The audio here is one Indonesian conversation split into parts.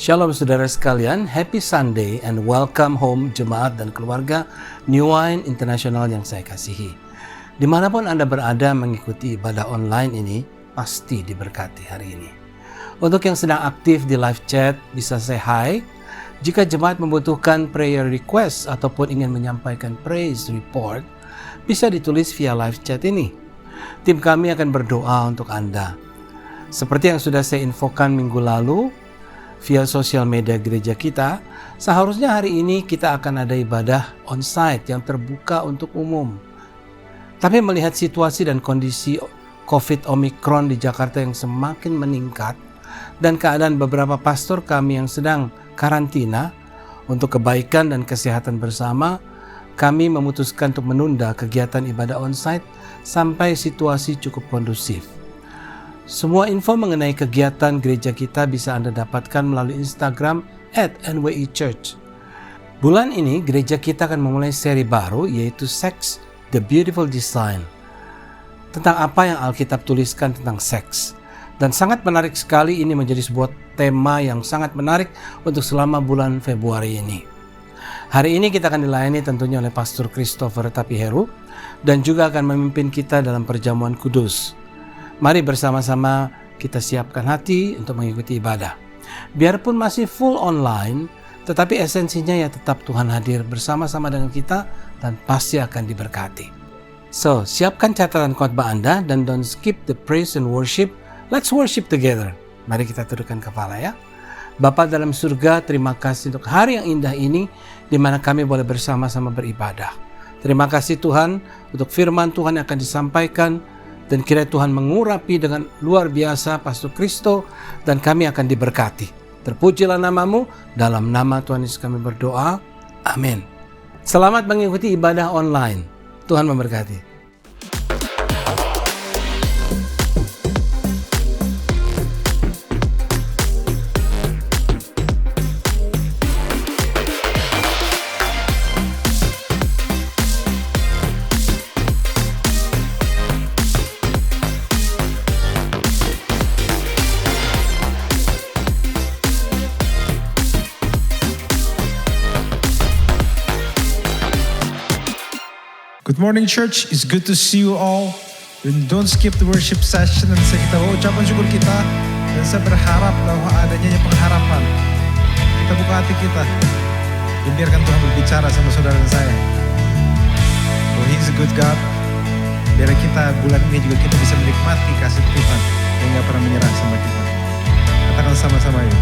Shalom saudara sekalian, Happy Sunday and welcome home jemaat dan keluarga New Wine International yang saya kasihi. Dimanapun Anda berada mengikuti ibadah online ini, pasti diberkati hari ini. Untuk yang sedang aktif di live chat, bisa say hi. Jika jemaat membutuhkan prayer request ataupun ingin menyampaikan praise report, bisa ditulis via live chat ini. Tim kami akan berdoa untuk Anda. Seperti yang sudah saya infokan minggu lalu, via sosial media gereja kita, seharusnya hari ini kita akan ada ibadah on-site yang terbuka untuk umum. Tapi melihat situasi dan kondisi COVID Omicron di Jakarta yang semakin meningkat, dan keadaan beberapa pastor kami yang sedang karantina, untuk kebaikan dan kesehatan bersama, kami memutuskan untuk menunda kegiatan ibadah on-site sampai situasi cukup kondusif. Semua info mengenai kegiatan gereja kita bisa Anda dapatkan melalui Instagram @NWIChurch. Bulan ini gereja kita akan memulai seri baru yaitu Sex, The Beautiful Design. Tentang apa yang Alkitab tuliskan tentang seks. Dan sangat menarik sekali, ini menjadi sebuah tema yang sangat menarik untuk selama bulan Februari ini. Hari ini kita akan dilayani tentunya oleh Pastor Christopher Tapiheru dan juga akan memimpin kita dalam perjamuan kudus. Mari bersama-sama kita siapkan hati untuk mengikuti ibadah. Biarpun masih full online, tetapi esensinya ya tetap Tuhan hadir bersama-sama dengan kita dan pasti akan diberkati. So, siapkan catatan khotbah Anda dan don't skip the praise and worship. Let's worship together. Mari kita tundukkan kepala ya. Bapa dalam surga, terima kasih untuk hari yang indah ini di mana kami boleh bersama-sama beribadah. Terima kasih Tuhan untuk firman Tuhan yang akan disampaikan. Dan kiranya Tuhan mengurapi dengan luar biasa Pastor Kristo dan kami akan diberkati. Terpujilah namamu, dalam nama Tuhan Yesus kami berdoa. Amin. Selamat mengikuti ibadah online. Tuhan memberkati. Good morning church, it's good to see you all. And don't skip the worship session. Dan saya kita ucapan syukur kita. Dan saya berharap bahwa adanya pengharapan. Kita buka hati kita. Dan biarkan Tuhan berbicara sama saudara dan saya. Oh, He's a good God. Biar kita bulan ini juga kita bisa menikmati kasih Tuhan yang gak pernah menyerah sama kita. Katakan sama-sama yuk.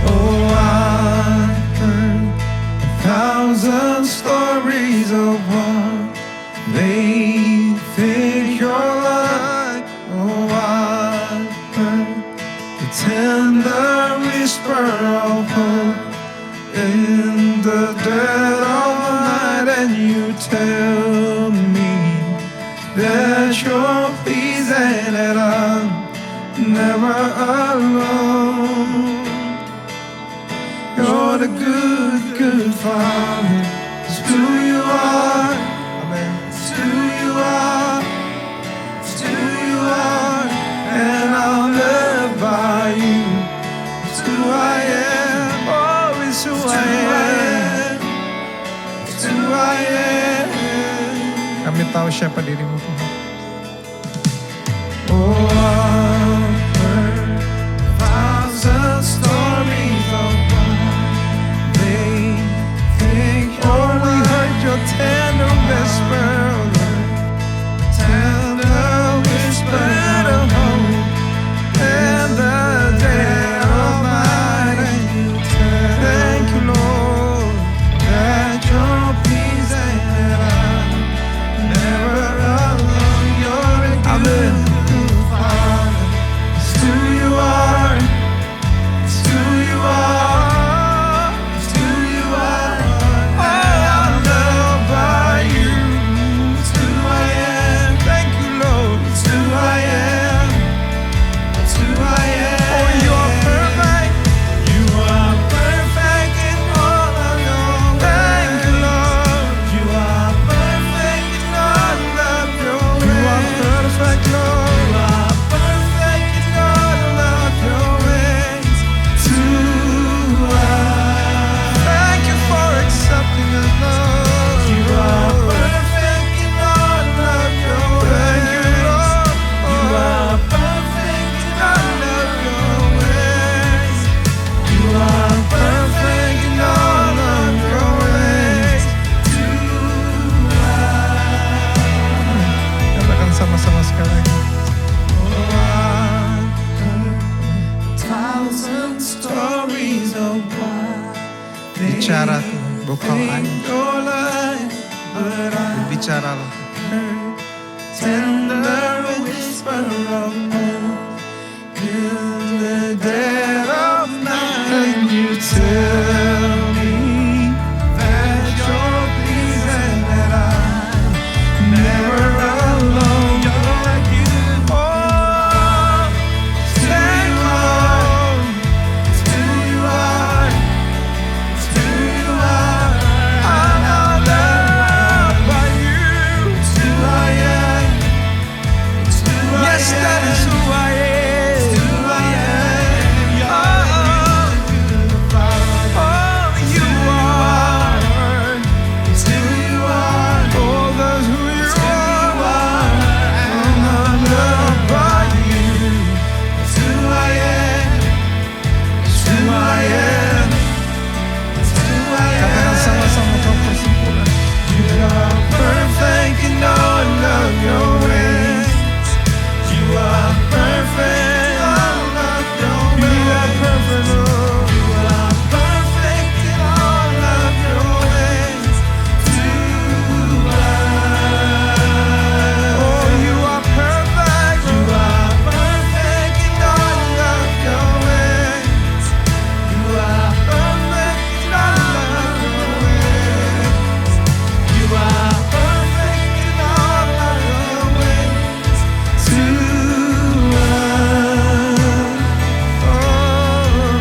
Oh, I heard 1,000 stories of what they think you're like. Oh, I heard the tender whisper of hope in the dead of the night, and you tell me that you're pleased and that I'm never alone. You're the good Father. It's who you are. Amen. It's who you are. It's who you are. And I'll live by you. It's who I am. Oh, it's who I am. It's who I am. Kami tahu siapa dirimu, Tuhan. Oh, I've heard 1,000 stories of your tender whisper, tender whisper of hope, and the dead of night, and you tell, thank you, Lord, that you're pleased and that I'm never alone. Father. Tender whisper of hope in the dead of night, and you tell me that you're pleased and that I'm never alone. You're like you. Oh, stay home. It's who you are. It's who you are. I'm not loved by you. It's who I am. It's who I am. Yes, that is who I am. It's who I am. Oh, you are. It's who you are. Oh, that's who you are. I'm not loved by you. It's who I am. It's who I am. It's who I am. Katakan sama-sama kau persempurna. You are perfect in all of your ways. You are perfect in all of your ways. You are perfect, Lord. You are perfect in all of your ways. To us. Oh, you are perfect. You are perfect in all of your ways. You are perfect in all of your ways. You are perfect in all of your ways to us. Oh,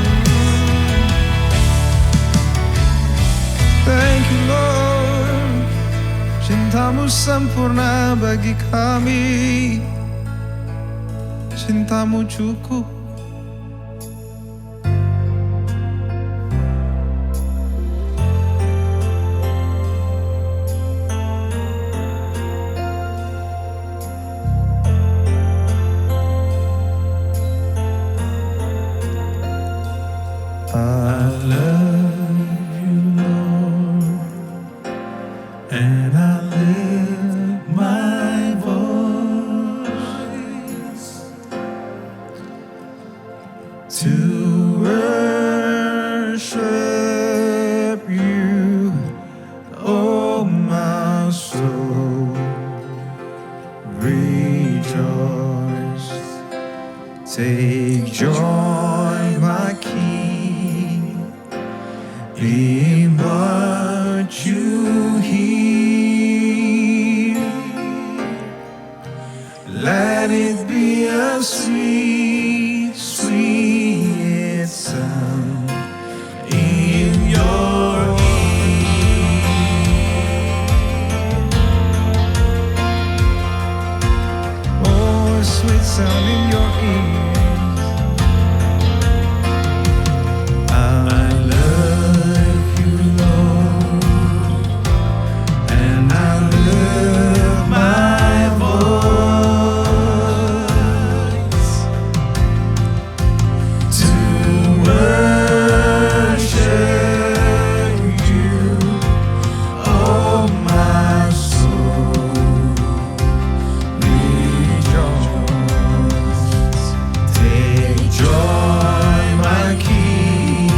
thank you, Lord. Cintamu sempurna bagi kami. Cintamu cukup. I love you, Lord, and I lift my voice to worship you, oh my soul, rejoice. Take joy, my King, in what you hear. Let it be a sweet, sweet sound in your ear. Oh, a sweet sound in your ears. I love you, Lord, and I lift my voice to worship you, oh my soul, rejoice. Take joy, my King,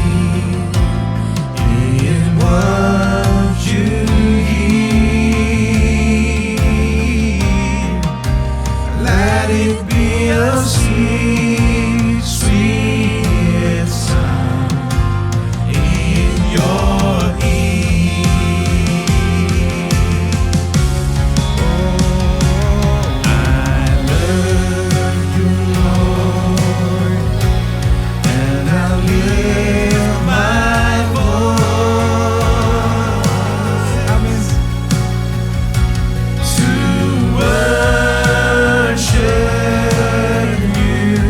in what you hear. Let it be a sweet, sweet sound in your ear. Oh, I love you, Lord, and I lift my voice. Amen. To worship you,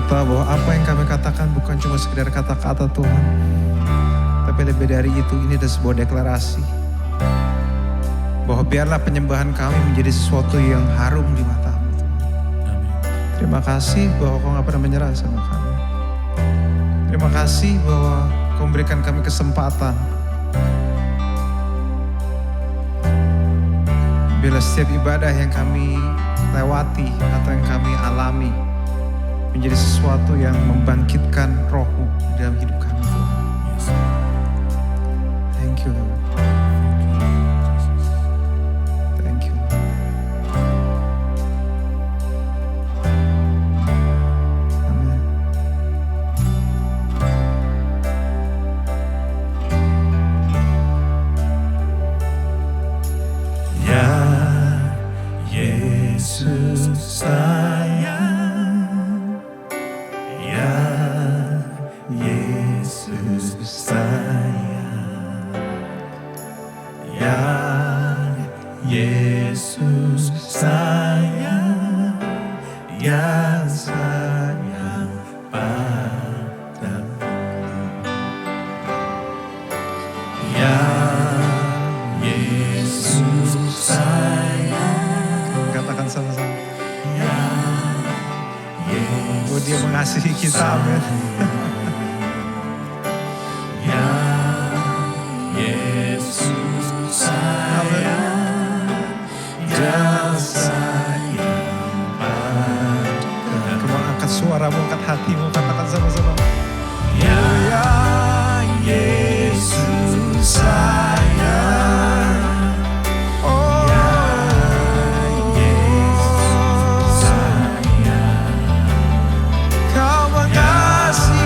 tahu bahwa apa yang kami katakan bukan cuma sekedar kata-kata Tuhan, tapi lebih dari itu, ini adalah sebuah deklarasi bahwa biarlah penyembahan kami menjadi sesuatu yang harum di mata-Mu. Terima kasih bahwa Kau gak pernah menyerah sama kami. Terima kasih bahwa Kau memberikan kami kesempatan. Bila setiap ibadah yang kami lewati atau yang kami alami menjadi sesuatu yang membangkitkan Roh-Mu dalam hidup kami, Tuhan. Thank you, Lord. Thank you. Amen. Ya Yesus sayang, ya Yesus sayang, ya Yesus sayang, ya sayang padamu, ya Yesus sayang. Katakan sama-sama. Ya Bahwa Dia mengasihi kita, amin. Ya Yesus sayang, ya sayang padamu. Kau angkat suaramu, angkat hatimu, katakan sama-sama. Ya Yesus sayang, Oh, ya Yesus sayang, Kau mengasihi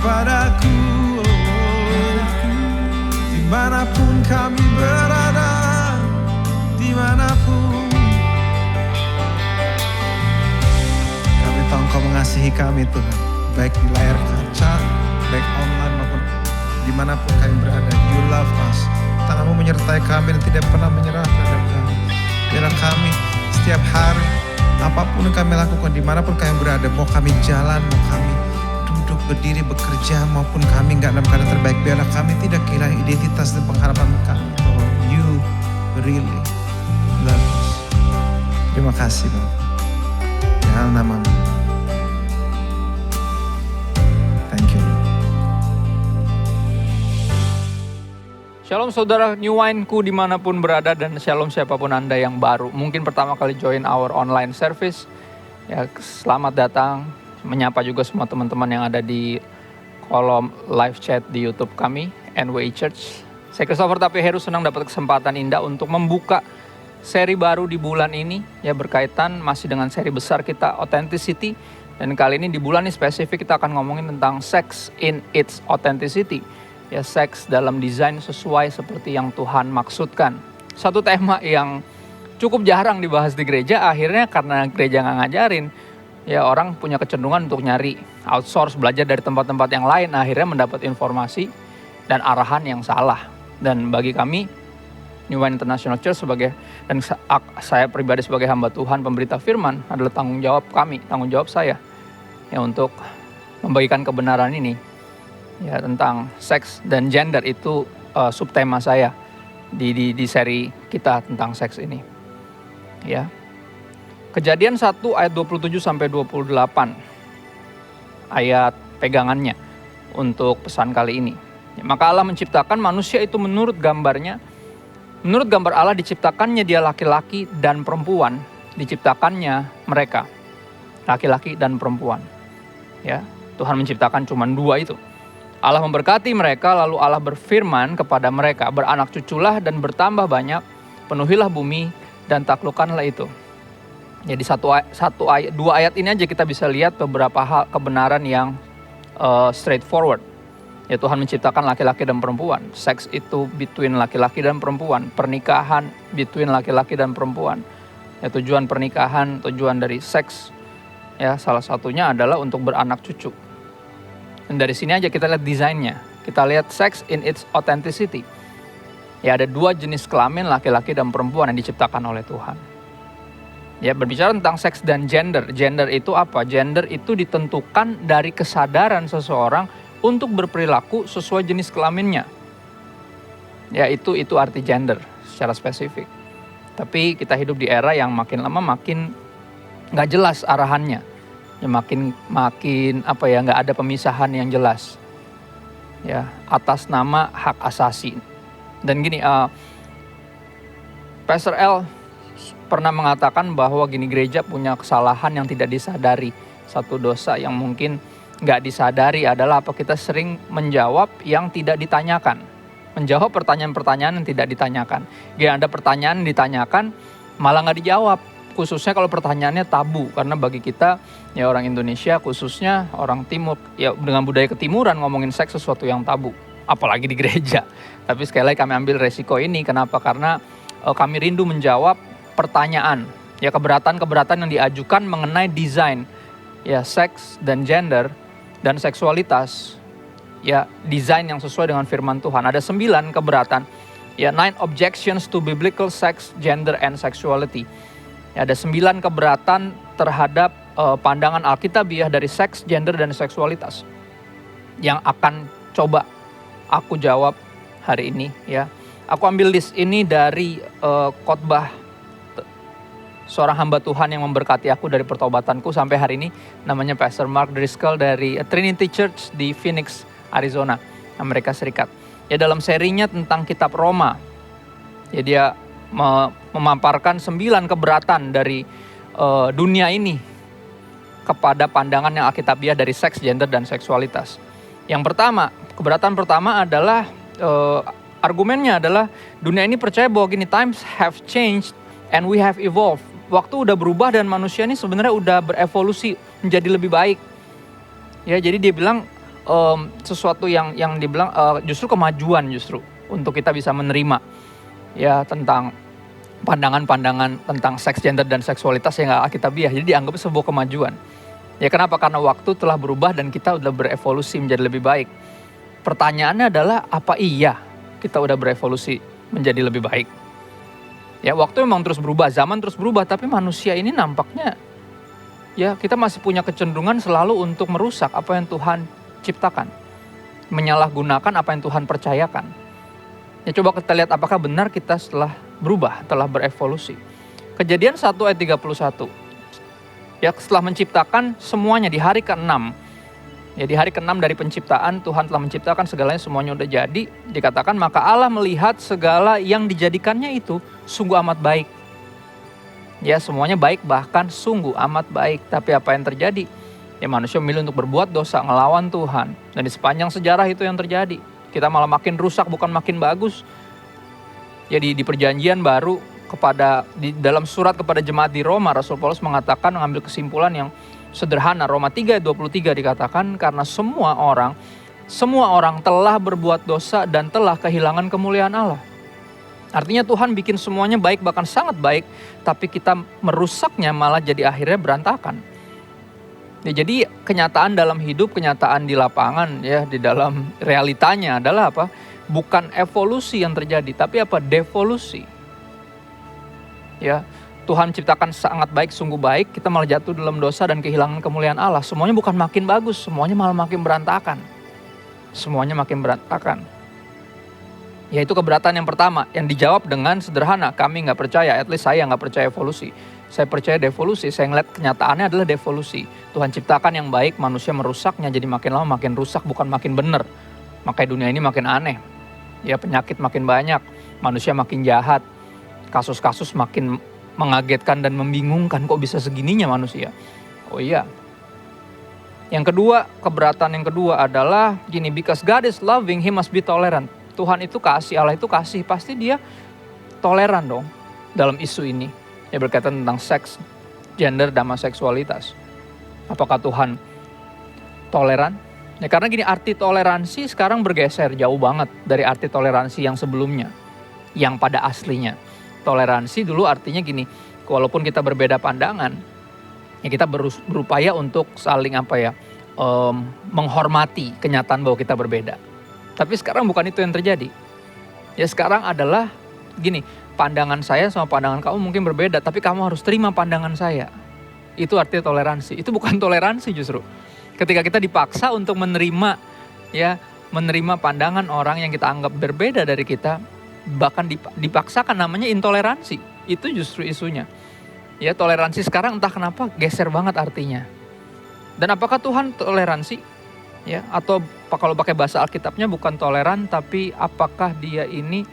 kepadaku. Dimanapun kami berada, dimanapun. Kami tahu Engkau mengasihi kami Tuhan, baik di layar kaca, baik online maupun dimanapun kami berada. You love us. Tangan-Mu menyertai kami dan tidak pernah menyerah terhadap kami. Biarlah kami setiap hari, apapun yang kami lakukan, dimanapun kami berada, mau kami jalan, mau kami duduk, berdiri, bekerja, maupun kami nggak dalam keadaan terbaik, biarlah kami tidak kehilangan identitas dan pengharapan kami bahwa You really love us. Terima kasih Bapak. Di dalam nama-Mu. Thank you. Shalom saudara New Wine-ku dimanapun berada, dan shalom siapapun Anda yang baru. Mungkin pertama kali join our online service. Ya, selamat datang. Menyapa juga semua teman-teman yang ada di kolom live chat di YouTube kami, NWI Church. Saya Christopher Tapiheru senang dapat kesempatan indah untuk membuka seri baru di bulan ini. Ya, berkaitan masih dengan seri besar kita, Authenticity. Dan kali ini di bulan ini spesifik kita akan ngomongin tentang sex in its authenticity. Ya, seks dalam desain sesuai seperti yang Tuhan maksudkan. Satu tema yang cukup jarang dibahas di gereja, akhirnya karena gereja nggak ngajarin, ya orang punya kecenderungan untuk nyari outsource, belajar dari tempat-tempat yang lain, akhirnya mendapat informasi dan arahan yang salah. Dan bagi kami, New Wine International Church dan saya pribadi sebagai hamba Tuhan, pemberita firman, adalah tanggung jawab kami, tanggung jawab saya, ya untuk membagikan kebenaran ini. Ya, tentang seks dan gender itu subtema saya di seri kita tentang seks ini. Ya. Kejadian 1 ayat 27 sampai 28 ayat pegangannya untuk pesan kali ini. Ya, maka Allah menciptakan manusia itu menurut gambarnya. Menurut gambar Allah diciptakannya dia laki-laki dan perempuan, diciptakannya mereka laki-laki dan perempuan. Ya, Tuhan menciptakan cuma dua itu. Allah memberkati mereka, lalu Allah berfirman kepada mereka, beranak cuculah dan bertambah banyak, penuhilah bumi dan taklukkanlah itu. Jadi dua ayat ini aja kita bisa lihat beberapa hal kebenaran yang straightforward. Ya, Tuhan menciptakan laki-laki dan perempuan. Seks itu between laki-laki dan perempuan. Pernikahan between laki-laki dan perempuan. Ya, tujuan pernikahan, tujuan dari seks, ya salah satunya adalah untuk beranak cucu. Dan dari sini aja kita lihat desainnya. Kita lihat sex in its authenticity. Ya, ada dua jenis kelamin, laki-laki dan perempuan yang diciptakan oleh Tuhan. Ya, berbicara tentang seks dan gender. Gender itu apa? Gender itu ditentukan dari kesadaran seseorang untuk berperilaku sesuai jenis kelaminnya. Ya, itu arti gender secara spesifik. Tapi kita hidup di era yang makin lama makin nggak jelas arahannya. Ya, makin nggak ada pemisahan yang jelas. Ya, atas nama hak asasi. Dan gini, Pastor L pernah mengatakan bahwa gereja punya kesalahan yang tidak disadari. Satu dosa yang mungkin nggak disadari adalah apa, kita sering menjawab yang tidak ditanyakan. Menjawab pertanyaan-pertanyaan yang tidak ditanyakan. Ada pertanyaan ditanyakan malah nggak dijawab. Khususnya kalau pertanyaannya tabu, karena bagi kita ya orang Indonesia, khususnya orang timur, ya dengan budaya ketimuran ngomongin seks sesuatu yang tabu, apalagi di gereja. Tapi sekali lagi kami ambil resiko ini, kenapa? Karena kami rindu menjawab pertanyaan, ya keberatan-keberatan yang diajukan mengenai desain, ya seks dan gender dan seksualitas, ya desain yang sesuai dengan firman Tuhan. Ada 9 keberatan, ya 9 objections to biblical sex, gender and sexuality. Ya, ada 9 keberatan terhadap pandangan Alkitabiah dari seks, gender, dan seksualitas yang akan coba aku jawab hari ini. Ya, aku ambil list ini dari khotbah seorang hamba Tuhan yang memberkati aku dari pertobatanku sampai hari ini, namanya Pastor Mark Driscoll dari Trinity Church di Phoenix, Arizona, Amerika Serikat. Ya, dalam serinya tentang kitab Roma, ya dia memaparkan 9 keberatan dari dunia ini kepada pandangan yang Alkitabiah dari seks, gender, dan seksualitas. Yang pertama, keberatan pertama adalah argumennya adalah dunia ini percaya bahwa times have changed and we have evolved. Waktu udah berubah dan manusia ini sebenarnya udah berevolusi menjadi lebih baik. Ya, jadi dia bilang sesuatu yang dibilang justru kemajuan justru untuk kita bisa menerima ya tentang pandangan-pandangan tentang seks, gender dan seksualitas yang gak alkitabiah. Jadi dianggap sebuah kemajuan. Ya kenapa? Karena waktu telah berubah dan kita udah berevolusi menjadi lebih baik. Pertanyaannya adalah apa iya kita udah berevolusi menjadi lebih baik? Ya waktu memang terus berubah, zaman terus berubah, tapi manusia ini nampaknya ya kita masih punya kecenderungan selalu untuk merusak apa yang Tuhan ciptakan, menyalahgunakan apa yang Tuhan percayakan. Ya coba kita lihat apakah benar kita setelah berubah, telah berevolusi. Kejadian 1 ayat 31. Ya setelah menciptakan semuanya di hari ke-6. Ya di hari ke-6 dari penciptaan Tuhan telah menciptakan segalanya, semuanya udah jadi. Dikatakan maka Allah melihat segala yang dijadikannya itu sungguh amat baik. Ya semuanya baik, bahkan sungguh amat baik. Tapi apa yang terjadi? Ya manusia memilih untuk berbuat dosa, ngelawan Tuhan. Dan di sepanjang sejarah itu yang terjadi. Kita malah makin rusak bukan makin bagus. Jadi di perjanjian baru di dalam surat kepada jemaat di Roma, Rasul Paulus mengatakan, mengambil kesimpulan yang sederhana. Roma 3 ayat 23 dikatakan, karena semua orang telah berbuat dosa dan telah kehilangan kemuliaan Allah. Artinya Tuhan bikin semuanya baik, bahkan sangat baik, tapi kita merusaknya malah jadi akhirnya berantakan. Ya, jadi kenyataan dalam hidup, kenyataan di lapangan ya di dalam realitanya adalah apa? Bukan evolusi yang terjadi, tapi apa? Devolusi. Ya, Tuhan ciptakan sangat baik, sungguh baik, kita malah jatuh dalam dosa dan kehilangan kemuliaan Allah. Semuanya bukan makin bagus, semuanya malah makin berantakan. Semuanya makin berantakan. Ya itu keberatan yang pertama, yang dijawab dengan sederhana, kami nggak percaya, at least saya nggak percaya evolusi. Saya percaya devolusi, saya ngeliat kenyataannya adalah devolusi. Tuhan ciptakan yang baik, manusia merusaknya, jadi makin lama makin rusak, bukan makin benar. Makanya dunia ini makin aneh. Ya penyakit makin banyak, manusia makin jahat, kasus-kasus makin mengagetkan dan membingungkan, kok bisa segininya manusia. Oh iya. Yang kedua, keberatan yang kedua adalah gini, because God is loving, He must be tolerant. Tuhan itu kasih, Allah itu kasih, pasti Dia toleran dong dalam isu ini. Ya berkaitan tentang seks, gender, dan seksualitas. Apakah Tuhan toleran? Ya karena gini, arti toleransi sekarang bergeser jauh banget dari arti toleransi yang sebelumnya, yang pada aslinya. Toleransi dulu artinya gini, walaupun kita berbeda pandangan, ya kita berupaya untuk saling menghormati kenyataan bahwa kita berbeda. Tapi sekarang bukan itu yang terjadi. Ya sekarang adalah gini, pandangan saya sama pandangan kamu mungkin berbeda, tapi kamu harus terima pandangan saya. Itu artinya toleransi. Itu bukan toleransi justru. Ketika kita dipaksa untuk menerima pandangan orang yang kita anggap berbeda dari kita, bahkan dipaksakan, namanya intoleransi. Itu justru isunya. Ya toleransi sekarang entah kenapa geser banget artinya. Dan apakah Tuhan toleransi? Ya atau kalau pakai bahasa Alkitabnya bukan toleran, tapi apakah Dia ini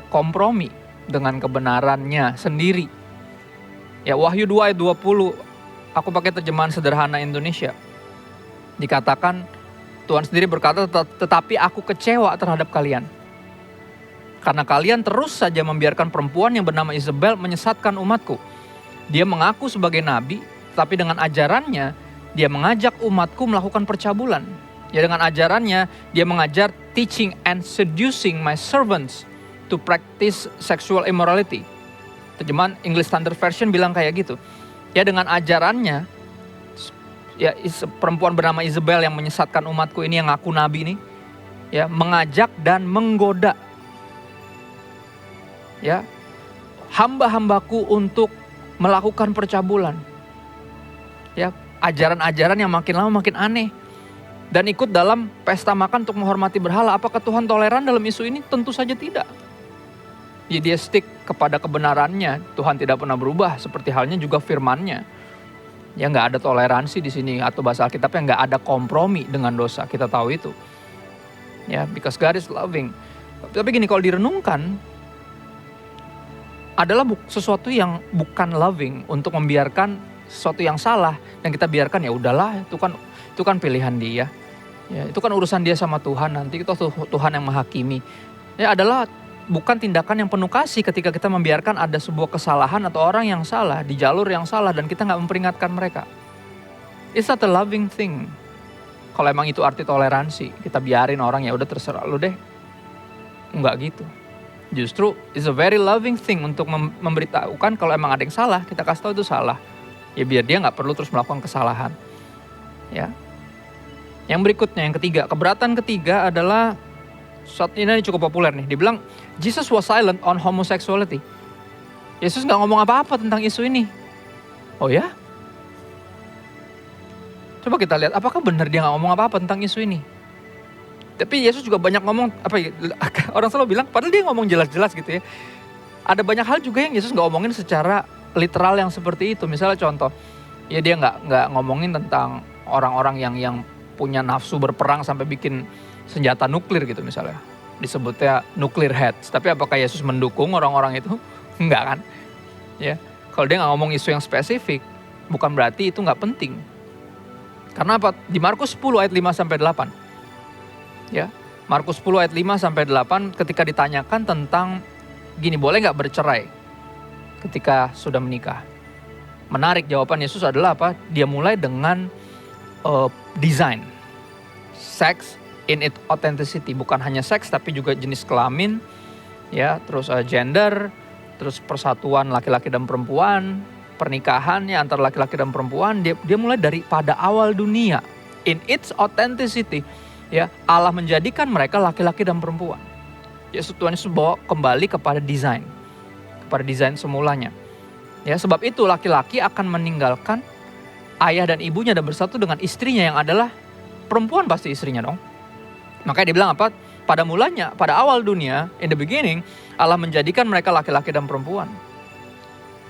kompromi dengan kebenarannya sendiri? Ya Wahyu 2 ayat 20, aku pakai terjemahan sederhana Indonesia. Dikatakan Tuhan sendiri berkata, tetapi aku kecewa terhadap kalian. Karena kalian terus saja membiarkan perempuan yang bernama Isabel menyesatkan umatku. Dia mengaku sebagai nabi, tapi dengan ajarannya dia mengajak umatku melakukan percabulan. Ya dengan ajarannya dia mengajar teaching and seducing my servants to practice sexual immorality. Terjemahan English Standard Version bilang kayak gitu. Ya dengan ajarannya, ya perempuan bernama Isabel yang menyesatkan umatku ini, yang ngaku nabi ini, ya mengajak dan menggoda ya hamba-hambaku untuk melakukan percabulan. Ya ajaran-ajaran yang makin lama makin aneh. Dan ikut dalam pesta makan untuk menghormati berhala. Apakah Tuhan toleran dalam isu ini? Tentu saja tidak. Ya, dia stick kepada kebenarannya. Tuhan tidak pernah berubah, seperti halnya juga firman-Nya. Ya nggak ada toleransi di sini, atau bahasa Alkitabnya nggak ada kompromi dengan dosa. Kita tahu itu. Ya, because God is loving. Tapi gini, kalau direnungkan, adalah sesuatu yang bukan loving untuk membiarkan sesuatu yang salah dan kita biarkan, ya udahlah, itu kan pilihan dia. Ya, itu kan urusan dia sama Tuhan, nanti itu Tuhan yang menghakimi. Ya adalah bukan tindakan yang penuh kasih ketika kita membiarkan ada sebuah kesalahan atau orang yang salah di jalur yang salah dan kita nggak memperingatkan mereka. It's not a loving thing. Kalau emang itu arti toleransi, kita biarin orang ya udah terserah lu deh. Enggak gitu. Justru it's a very loving thing untuk memberitahukan kalau emang ada yang salah, kita kasih tahu itu salah. Ya biar dia nggak perlu terus melakukan kesalahan. Ya. Yang berikutnya, yang ketiga, keberatan ketiga adalah saat ini cukup populer nih. Dibilang Jesus was silent on homosexuality. Yesus nggak ngomong apa-apa tentang isu ini. Oh ya? Coba kita lihat, apakah benar dia nggak ngomong apa-apa tentang isu ini? Tapi Yesus juga banyak ngomong, orang selalu bilang, padahal dia ngomong jelas-jelas gitu ya. Ada banyak hal juga yang Yesus nggak ngomongin secara literal yang seperti itu. Misalnya contoh, ya dia nggak ngomongin tentang orang-orang yang punya nafsu berperang sampai bikin senjata nuklir gitu misalnya. Disebutnya nuclear heads. Tapi apakah Yesus mendukung orang-orang itu? Enggak kan? Ya, kalau dia nggak ngomong isu yang spesifik, bukan berarti itu nggak penting. Karena apa? Di Markus 10 ayat 5-8. Ya, Markus 10 ayat 5-8 ketika ditanyakan tentang gini, boleh nggak bercerai ketika sudah menikah? Menarik jawaban Yesus adalah apa? Dia mulai dengan design, sex in its authenticity, bukan hanya seks tapi juga jenis kelamin, ya, terus gender, terus persatuan laki-laki dan perempuan, pernikahannya antara laki-laki dan perempuan. Dia mulai dari pada awal dunia, in its authenticity. Ya, Allah menjadikan mereka laki-laki dan perempuan. Yesus, Tuhan Yesus bawa kembali kepada desain semulanya. Ya, sebab itu laki-laki akan meninggalkan ayah dan ibunya dan bersatu dengan istrinya yang adalah perempuan, pasti istrinya dong. Makanya dia bilang apa? Pada mulanya, pada awal dunia, in the beginning, Allah menjadikan mereka laki-laki dan perempuan.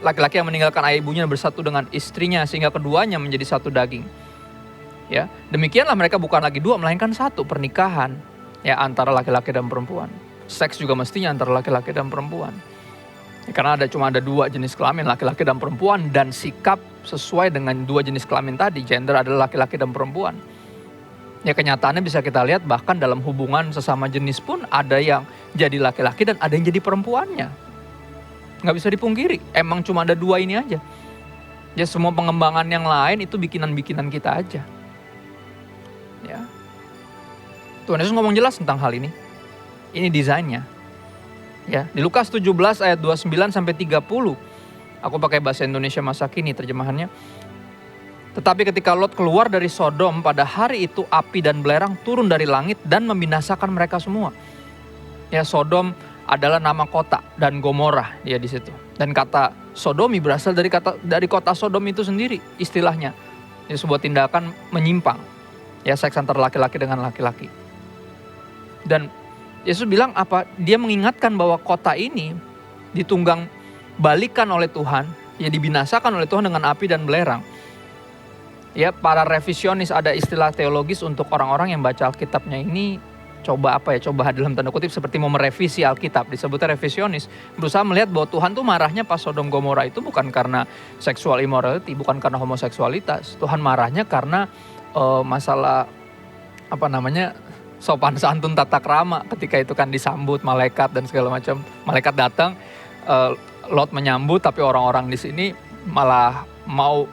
Laki-laki yang meninggalkan ayah ibunya dan bersatu dengan istrinya sehingga keduanya menjadi satu daging. Ya, demikianlah mereka bukan lagi dua melainkan satu, pernikahan ya antara laki-laki dan perempuan. Seks juga mestinya antara laki-laki dan perempuan. Ya, karena cuma ada dua jenis kelamin, laki-laki dan perempuan, dan sikap sesuai dengan dua jenis kelamin tadi, gender adalah laki-laki dan perempuan. Ya, kenyataannya bisa kita lihat bahkan dalam hubungan sesama jenis pun ada yang jadi laki-laki dan ada yang jadi perempuannya. Nggak bisa dipungkiri, emang cuma ada dua ini aja. Ya, semua pengembangan yang lain itu bikinan-bikinan kita aja. Ya. Tuhan Yesus ngomong jelas tentang hal ini. Ini desainnya. Ya, di Lukas 17 ayat 29-30. Aku pakai bahasa Indonesia masa kini terjemahannya. Tetapi ketika Lot keluar dari Sodom, pada hari itu api dan belerang turun dari langit dan membinasakan mereka semua. Ya, Sodom adalah nama kota dan Gomora dia di situ. Dan kata sodomi berasal dari kota Sodom itu sendiri, istilahnya. Ini sebuah tindakan menyimpang. Ya, seks antara laki-laki dengan laki-laki. Dan Yesus bilang apa? Dia mengingatkan bahwa kota ini ditunggang balikan oleh Tuhan, ya dibinasakan oleh Tuhan dengan api dan belerang. Ya, para revisionis, ada istilah teologis untuk orang-orang yang baca Alkitabnya ini coba dalam tanda kutip seperti mau merevisi Alkitab, disebutnya revisionis. Berusaha melihat bahwa Tuhan tuh marahnya pas Sodom Gomora itu bukan karena sexual immorality, bukan karena homoseksualitas. Tuhan marahnya karena masalah sopan santun tata krama ketika itu kan disambut malaikat dan segala macam. Malaikat datang, Lot menyambut, tapi orang-orang di sini malah mau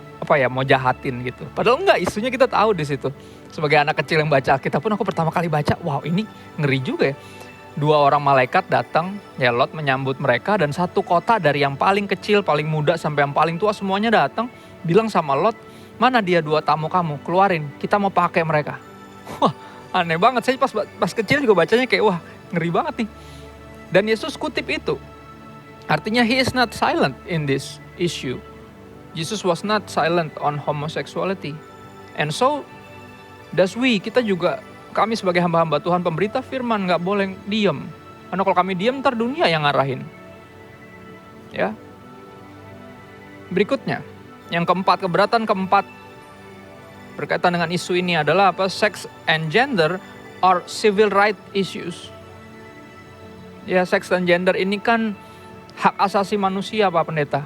jahatin gitu. Padahal enggak, isunya kita tahu di situ. Sebagai anak kecil yang baca Alkitab pun aku pertama kali baca, wow ini ngeri juga ya. Dua orang malaikat datang, ya Lot menyambut mereka, dan satu kota dari yang paling kecil, paling muda sampai yang paling tua semuanya datang, bilang sama Lot, mana dia dua tamu kamu, keluarin, kita mau pakai mereka. Wah, aneh banget. Saya pas kecil juga bacanya kayak wah ngeri banget nih. Dan Yesus kutip itu. Artinya he is not silent in this issue. Jesus was not silent on homosexuality. And so kita juga, kami sebagai hamba-hamba Tuhan, pemberita firman, gak boleh diam. Karena kalau kami diam, ntar dunia yang ngarahin. Ya. Berikutnya, yang keempat, keberatan keempat berkaitan dengan isu ini adalah apa? Sex and gender are civil right issues. Ya, seks dan gender ini kan hak asasi manusia, Pak Pendeta.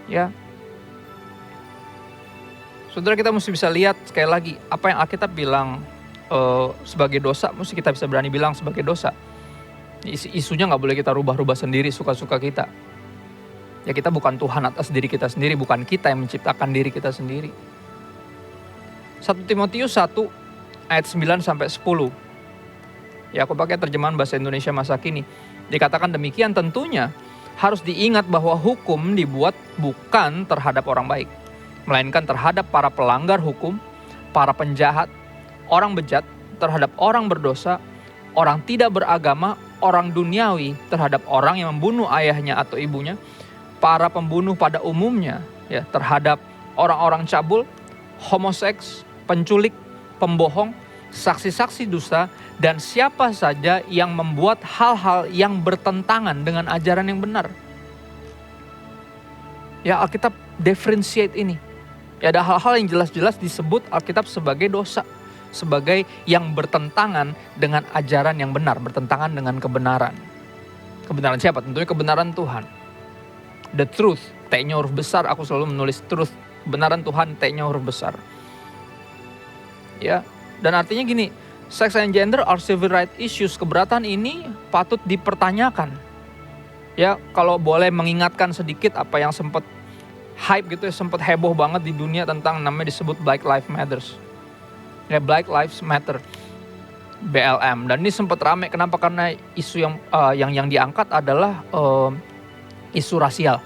Ya. Saudara, kita mesti bisa lihat sekali lagi apa yang Alkitab bilang sebagai dosa, mesti kita bisa berani bilang sebagai dosa. Isunya nggak boleh kita rubah-rubah sendiri suka-suka kita. Ya, kita bukan Tuhan atas diri kita sendiri, bukan kita yang menciptakan diri kita sendiri. 1 Timotius 1 ayat 9 sampai 10. Ya, aku pakai terjemahan bahasa Indonesia masa kini. Dikatakan demikian, tentunya harus diingat bahwa hukum dibuat bukan terhadap orang baik, melainkan terhadap para pelanggar hukum, para penjahat, orang bejat, terhadap orang berdosa, orang tidak beragama, orang duniawi, terhadap orang yang membunuh ayahnya atau ibunya, para pembunuh pada umumnya, ya, terhadap orang-orang cabul, homoseks, penculik, pembohong, saksi-saksi dusta, dan siapa saja yang membuat hal-hal yang bertentangan dengan ajaran yang benar. Ya, Alkitab differentiate ini. Ya, ada hal-hal yang jelas-jelas disebut Alkitab sebagai dosa, sebagai yang bertentangan dengan ajaran yang benar, bertentangan dengan kebenaran. Kebenaran siapa? Tentunya kebenaran Tuhan. The truth, T-nya huruf besar, aku selalu menulis truth. Kebenaran Tuhan, T-nya huruf besar. Ya, dan artinya gini, sex and gender are civil rights issues. Keberatan ini patut dipertanyakan. Ya, kalau boleh mengingatkan sedikit apa yang sempat hype gitu ya, sempat heboh banget di dunia tentang namanya disebut Black Lives Matter. Ya, Black Lives Matter, BLM. Dan ini sempat ramai. Kenapa? Karena isu yang diangkat adalah isu rasial,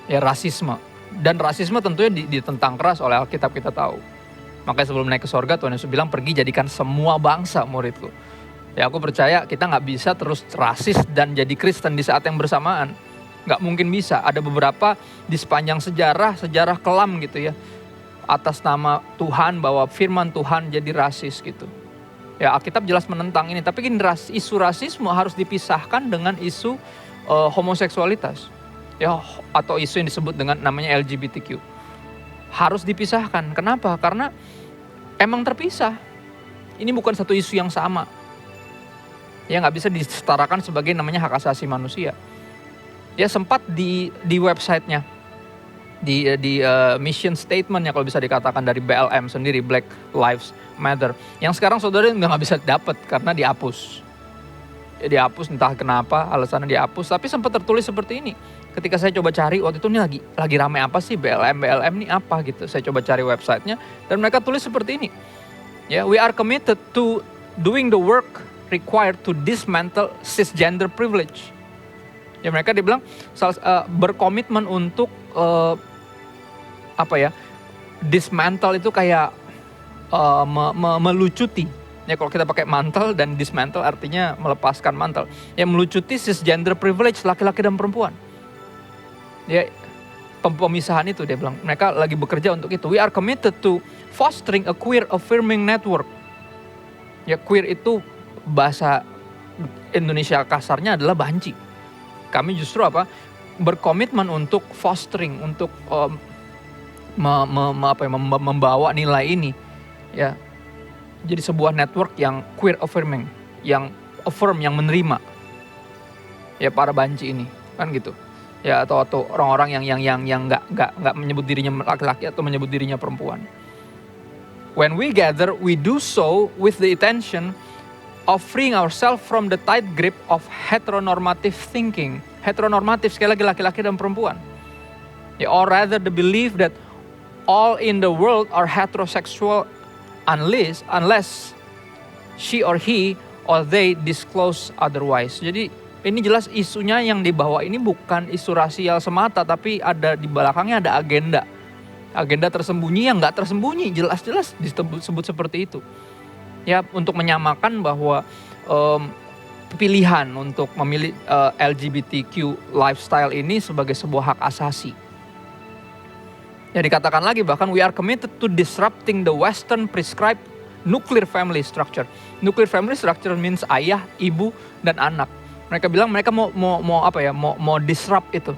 ya, rasisme. Dan rasisme tentunya ditentang keras oleh Alkitab, kita tahu. Makanya sebelum naik ke sorga, Tuhan Yesus bilang, pergi jadikan semua bangsa muridku. Ya, aku percaya kita gak bisa terus rasis dan jadi Kristen di saat yang bersamaan. Gak mungkin bisa. Ada beberapa di sepanjang sejarah kelam gitu ya, atas nama Tuhan, bahwa firman Tuhan jadi rasis gitu. Ya, Alkitab jelas menentang ini. Tapi gini, isu rasisme harus dipisahkan dengan isu homoseksualitas. Ya, atau isu yang disebut dengan namanya LGBTQ. Harus dipisahkan. Kenapa? Karena emang terpisah. Ini bukan satu isu yang sama. Ya, nggak bisa disetarakan sebagai namanya hak asasi manusia. Ya, sempat di websitenya, di mission statementnya kalau bisa dikatakan dari BLM sendiri, Black Lives Matter, yang sekarang saudara nggak bisa dapat karena dihapus. Ya, dihapus, entah kenapa alasannya dihapus. Tapi sempat tertulis seperti ini. Ketika saya coba cari waktu itu, ini lagi ramai apa sih BLM ini apa gitu. Saya coba cari websitenya dan mereka tulis seperti ini. Ya, we are committed to doing the work required to dismantle cisgender privilege. Ya, mereka dibilang berkomitmen untuk dismantle itu kayak melucuti. Ya, kalau kita pakai mantel dan dismantle artinya melepaskan mantel. Ya, melucuti cisgender privilege, laki-laki dan perempuan. Ya, pemisahan itu dia bilang. Mereka lagi bekerja untuk itu. We are committed to fostering a queer affirming network. Ya, queer itu bahasa Indonesia kasarnya adalah banci. Kami justru berkomitmen untuk fostering, untuk membawa nilai ini, ya, jadi sebuah network yang queer affirming, yang affirm, yang menerima, ya, para banci ini, kan gitu. Ya, atau orang-orang yang nggak menyebut dirinya laki-laki atau menyebut dirinya perempuan. When we gather, we do so with the intention of freeing ourselves from the tight grip of heteronormative thinking. Heteronormatif, sekali lagi, laki-laki dan perempuan. Ya, or rather the belief that all in the world are heterosexual unless she or he or they disclose otherwise. Jadi ini jelas isunya yang dibawa ini bukan isu rasial semata, tapi ada di belakangnya ada agenda. Agenda tersembunyi yang nggak tersembunyi, jelas-jelas disebut seperti itu. Ya, untuk menyamakan bahwa pilihan untuk memilih LGBTQ lifestyle ini sebagai sebuah hak asasi. Ya, dikatakan lagi bahkan we are committed to disrupting the Western prescribed nuclear family structure. Nuclear family structure means ayah, ibu, dan anak. Mereka bilang mereka mau disrupt itu.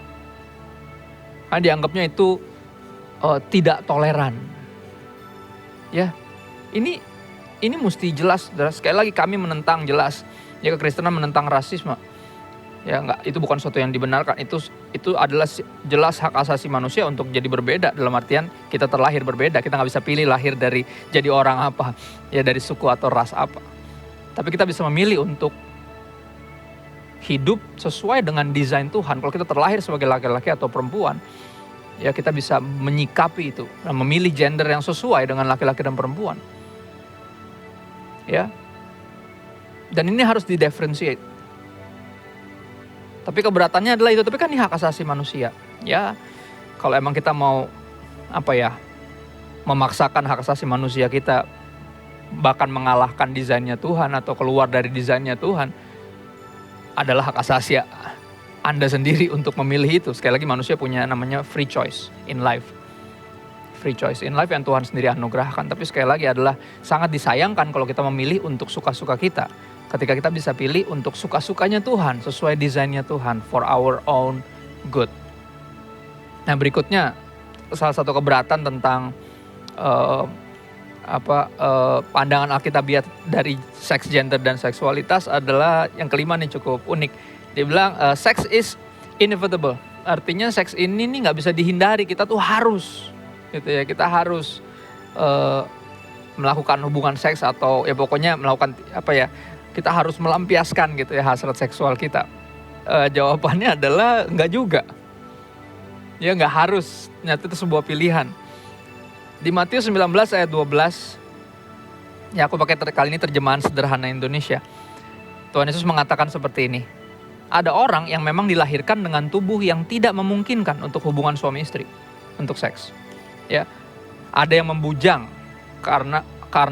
Karena dianggapnya itu tidak toleran. Ya, ini mesti jelas. Sekali lagi kami menentang jelas. Ya, kekristenan menentang rasisme. Ya, itu bukan sesuatu yang dibenarkan. Itu adalah jelas hak asasi manusia untuk jadi berbeda. Dalam artian kita terlahir berbeda. Kita nggak bisa pilih lahir dari jadi orang apa, ya, dari suku atau ras apa. Tapi kita bisa memilih untuk hidup sesuai dengan desain Tuhan. Kalau kita terlahir sebagai laki-laki atau perempuan, Ya, kita bisa menyikapi itu, memilih gender yang sesuai dengan laki-laki dan perempuan. Ya. Dan ini harus di-differentiate. Tapi keberatannya adalah itu, tapi kan ini hak asasi manusia. Ya, kalau emang kita mau memaksakan hak asasi manusia kita, bahkan mengalahkan desainnya Tuhan atau keluar dari desainnya Tuhan, adalah hak asasi Anda sendiri untuk memilih itu. Sekali lagi manusia punya namanya free choice in life. Free choice in life yang Tuhan sendiri anugerahkan. Tapi sekali lagi adalah sangat disayangkan kalau kita memilih untuk suka-suka kita. Ketika kita bisa pilih untuk suka-sukanya Tuhan, sesuai desainnya Tuhan, for our own good. Nah, berikutnya salah satu keberatan tentang pandangan Alkitabiat dari seks, gender, dan seksualitas adalah yang kelima nih, cukup unik. Dia bilang sex is inevitable. Artinya seks ini nih nggak bisa dihindari. Kita tuh harus, gitu ya. Kita harus melakukan hubungan seks atau ya pokoknya melakukan kita harus melampiaskan gitu ya hasrat seksual kita. Jawabannya adalah nggak juga. Ya nggak harus. Nyata itu sebuah pilihan. Di Matius 19 ayat 12, ya aku pakai kali ini terjemahan sederhana Indonesia. Tuhan Yesus mengatakan seperti ini. Ada orang yang memang dilahirkan dengan tubuh yang tidak memungkinkan untuk hubungan suami istri, untuk seks. Ya, ada yang membujang karena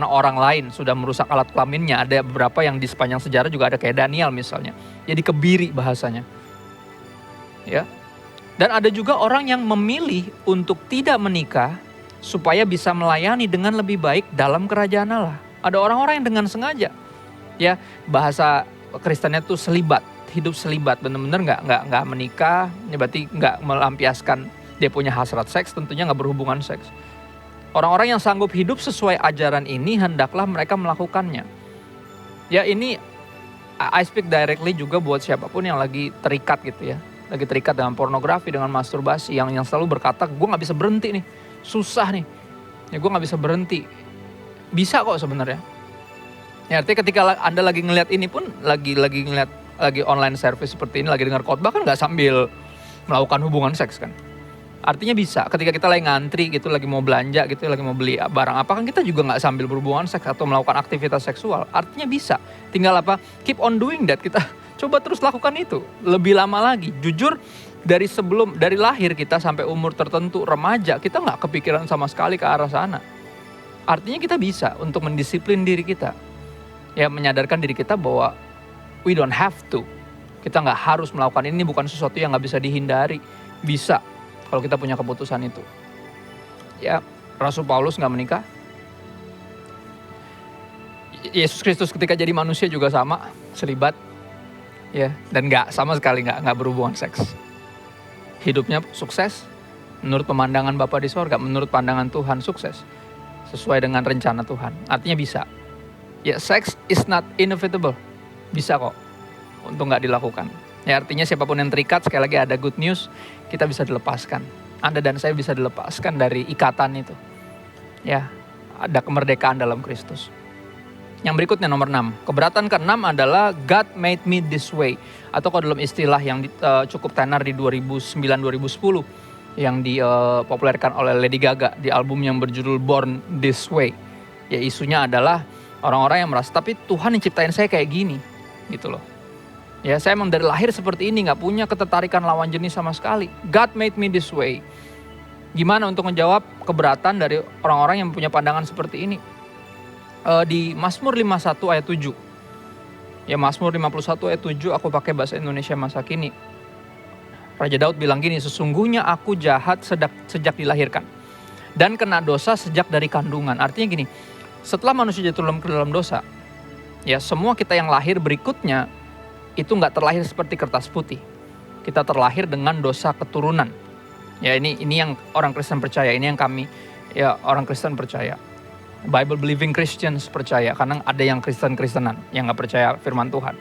orang lain sudah merusak alat kelaminnya. Ada beberapa yang di sepanjang sejarah juga ada kayak Daniel misalnya. Jadi kebiri bahasanya. Ya. Dan ada juga orang yang memilih untuk tidak menikah supaya bisa melayani dengan lebih baik dalam kerajaan Allah. Ada orang-orang yang dengan sengaja, ya, bahasa Kristennya tuh selibat, hidup selibat, benar-benar nggak menikah, ya berarti nggak melampiaskan dia punya hasrat seks, tentunya nggak berhubungan seks. Orang-orang yang sanggup hidup sesuai ajaran ini hendaklah mereka melakukannya. Ya, ini I speak directly juga buat siapapun yang lagi terikat gitu ya, lagi terikat dengan pornografi, dengan masturbasi, yang selalu berkata gue nggak bisa berhenti nih, susah nih, ya gue nggak bisa berhenti. Bisa kok sebenarnya. Ya, artinya ketika Anda lagi ngelihat ini pun, lagi online service seperti ini, lagi dengar khotbah kan nggak sambil melakukan hubungan seks kan. Artinya bisa. Ketika kita lagi ngantri gitu, lagi mau belanja gitu, lagi mau beli barang apa kan, kita juga nggak sambil berhubungan seks atau melakukan aktivitas seksual. Artinya bisa. Tinggal keep on doing that. Kita coba terus lakukan itu. Lebih lama lagi. Jujur, dari lahir kita sampai umur tertentu, remaja, kita nggak kepikiran sama sekali ke arah sana. Artinya kita bisa untuk mendisiplin diri kita. Ya, menyadarkan diri kita bahwa we don't have to. Kita nggak harus melakukan ini, bukan sesuatu yang nggak bisa dihindari. Bisa, kalau kita punya keputusan itu. Ya, Rasul Paulus nggak menikah. Yesus Kristus ketika jadi manusia juga sama, selibat. Ya, dan nggak sama sekali nggak berhubungan seks. Hidupnya sukses, menurut pemandangan Bapa di sorga, menurut pandangan Tuhan sukses. Sesuai dengan rencana Tuhan. Artinya bisa. Ya, sex is not inevitable. Bisa kok untuk nggak dilakukan. Ya, artinya siapapun yang terikat, sekali lagi ada good news, kita bisa dilepaskan. Anda dan saya bisa dilepaskan dari ikatan itu. Ya, ada kemerdekaan dalam Kristus. Yang berikutnya nomor 6. Keberatan ke-6 adalah God made me this way. Atau kalau dalam istilah yang cukup tenar di 2009-2010 yang dipopulerkan oleh Lady Gaga di album yang berjudul Born This Way. Ya, isunya adalah orang-orang yang merasa, tapi Tuhan yang ciptain saya kayak gini, gitu loh. Ya, saya emang dari lahir seperti ini, gak punya ketertarikan lawan jenis sama sekali. God made me this way. Gimana untuk menjawab keberatan dari orang-orang yang punya pandangan seperti ini? Di Mazmur 51 ayat 7. Ya, Mazmur 51 ayat 7 aku pakai bahasa Indonesia masa kini. Raja Daud bilang gini, sesungguhnya aku jahat sejak dilahirkan dan kena dosa sejak dari kandungan. Artinya gini, setelah manusia jatuh ke dalam dosa, ya semua kita yang lahir berikutnya itu nggak terlahir seperti kertas putih. Kita terlahir dengan dosa keturunan. Ya, ini yang orang Kristen percaya, ini yang kami ya orang Kristen percaya. Bible believing Christians percaya, karena ada yang Kristen-Kristenan yang nggak percaya firman Tuhan.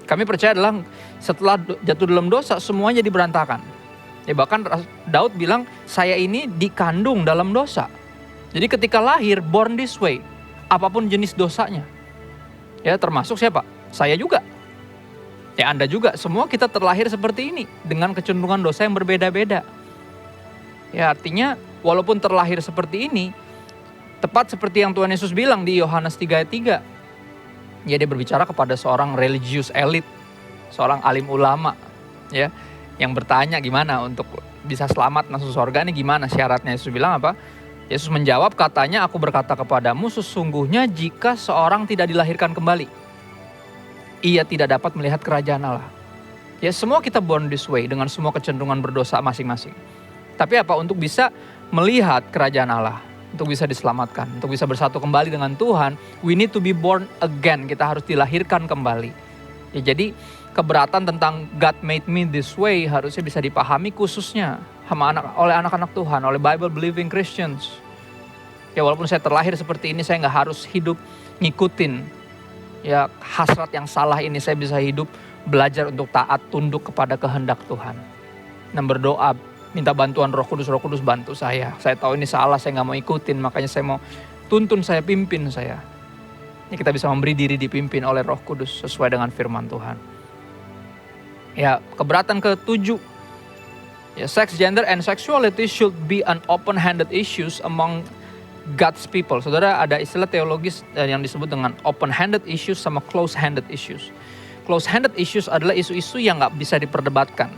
Kami percaya adalah setelah jatuh dalam dosa semuanya jadi berantakan. Ya, bahkan Daud bilang saya ini dikandung dalam dosa. Jadi ketika lahir born this way, apapun jenis dosanya. Ya, termasuk siapa? Saya juga. Ya, Anda juga. Semua kita terlahir seperti ini dengan kecenderungan dosa yang berbeda-beda. Ya artinya walaupun terlahir seperti ini, tepat seperti yang Tuhan Yesus bilang di Yohanes 3 ayat 3. Ya, dia berbicara kepada seorang religious elite, seorang alim ulama, ya, yang bertanya gimana untuk bisa selamat masuk surga ini gimana syaratnya. Yesus bilang apa? Yesus menjawab, katanya, aku berkata kepadamu, sesungguhnya jika seorang tidak dilahirkan kembali, ia tidak dapat melihat kerajaan Allah. Ya, semua kita born this way dengan semua kecenderungan berdosa masing-masing. Tapi apa? Untuk bisa melihat kerajaan Allah, untuk bisa diselamatkan, untuk bisa bersatu kembali dengan Tuhan, we need to be born again. Kita harus dilahirkan kembali. Ya, jadi keberatan tentang God made me this way harusnya bisa dipahami khususnya oleh anak-anak Tuhan, oleh Bible believing Christians. Ya, walaupun saya terlahir seperti ini, saya nggak harus hidup ngikutin ya hasrat yang salah ini. Saya bisa hidup belajar untuk taat, tunduk kepada kehendak Tuhan, dan berdoa, minta bantuan Roh Kudus bantu saya. Saya tahu ini salah, saya nggak mau ikutin, makanya saya mau tuntun saya, pimpin saya. Ini kita bisa memberi diri dipimpin oleh Roh Kudus sesuai dengan firman Tuhan. Ya, keberatan ke-7. Ya, sex, gender, and sexuality should be an open-handed issues among God's people. Saudara, ada istilah teologis yang disebut dengan open-handed issues sama close-handed issues. Close-handed issues adalah isu-isu yang nggak bisa diperdebatkan.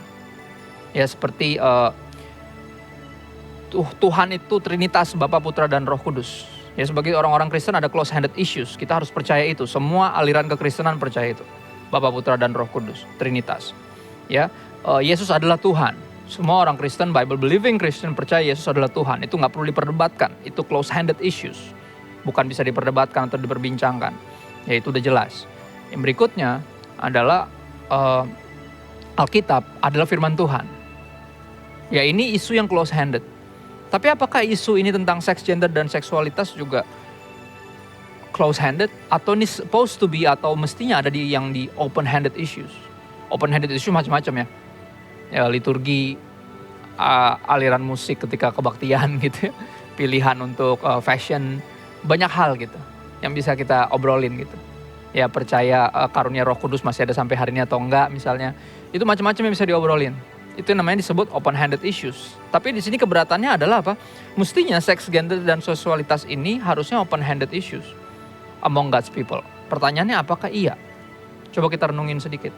Ya, seperti Tuhan itu Trinitas, Bapa, Putra, dan Roh Kudus. Ya, sebagai orang-orang Kristen ada close-handed issues. Kita harus percaya itu. Semua aliran kekristenan percaya itu. Bapa, Putra, dan Roh Kudus, Trinitas. Ya, Yesus adalah Tuhan. Semua orang Kristen, Bible believing Kristen percaya Yesus adalah Tuhan. Itu nggak perlu diperdebatkan. Itu close-handed issues. Bukan bisa diperdebatkan atau diperbincangkan. Ya, itu udah jelas. Yang berikutnya adalah Alkitab adalah firman Tuhan. Ya, ini isu yang close-handed. Tapi apakah isu ini tentang seks, gender, dan seksualitas juga close-handed? Atau ini supposed to be, atau mestinya ada di open-handed issues? Open-handed issue macam-macam ya. Ya, liturgi, aliran musik ketika kebaktian gitu ya. Pilihan untuk fashion, banyak hal gitu yang bisa kita obrolin gitu. Ya, percaya karunia Roh Kudus masih ada sampai hari ini atau enggak misalnya. Itu macam-macam yang bisa diobrolin. Itu namanya disebut open-handed issues. Tapi di sini keberatannya adalah apa? Mestinya seks, gender, dan seksualitas ini harusnya open-handed issues among God's people. Pertanyaannya, apakah iya? Coba kita renungin sedikit.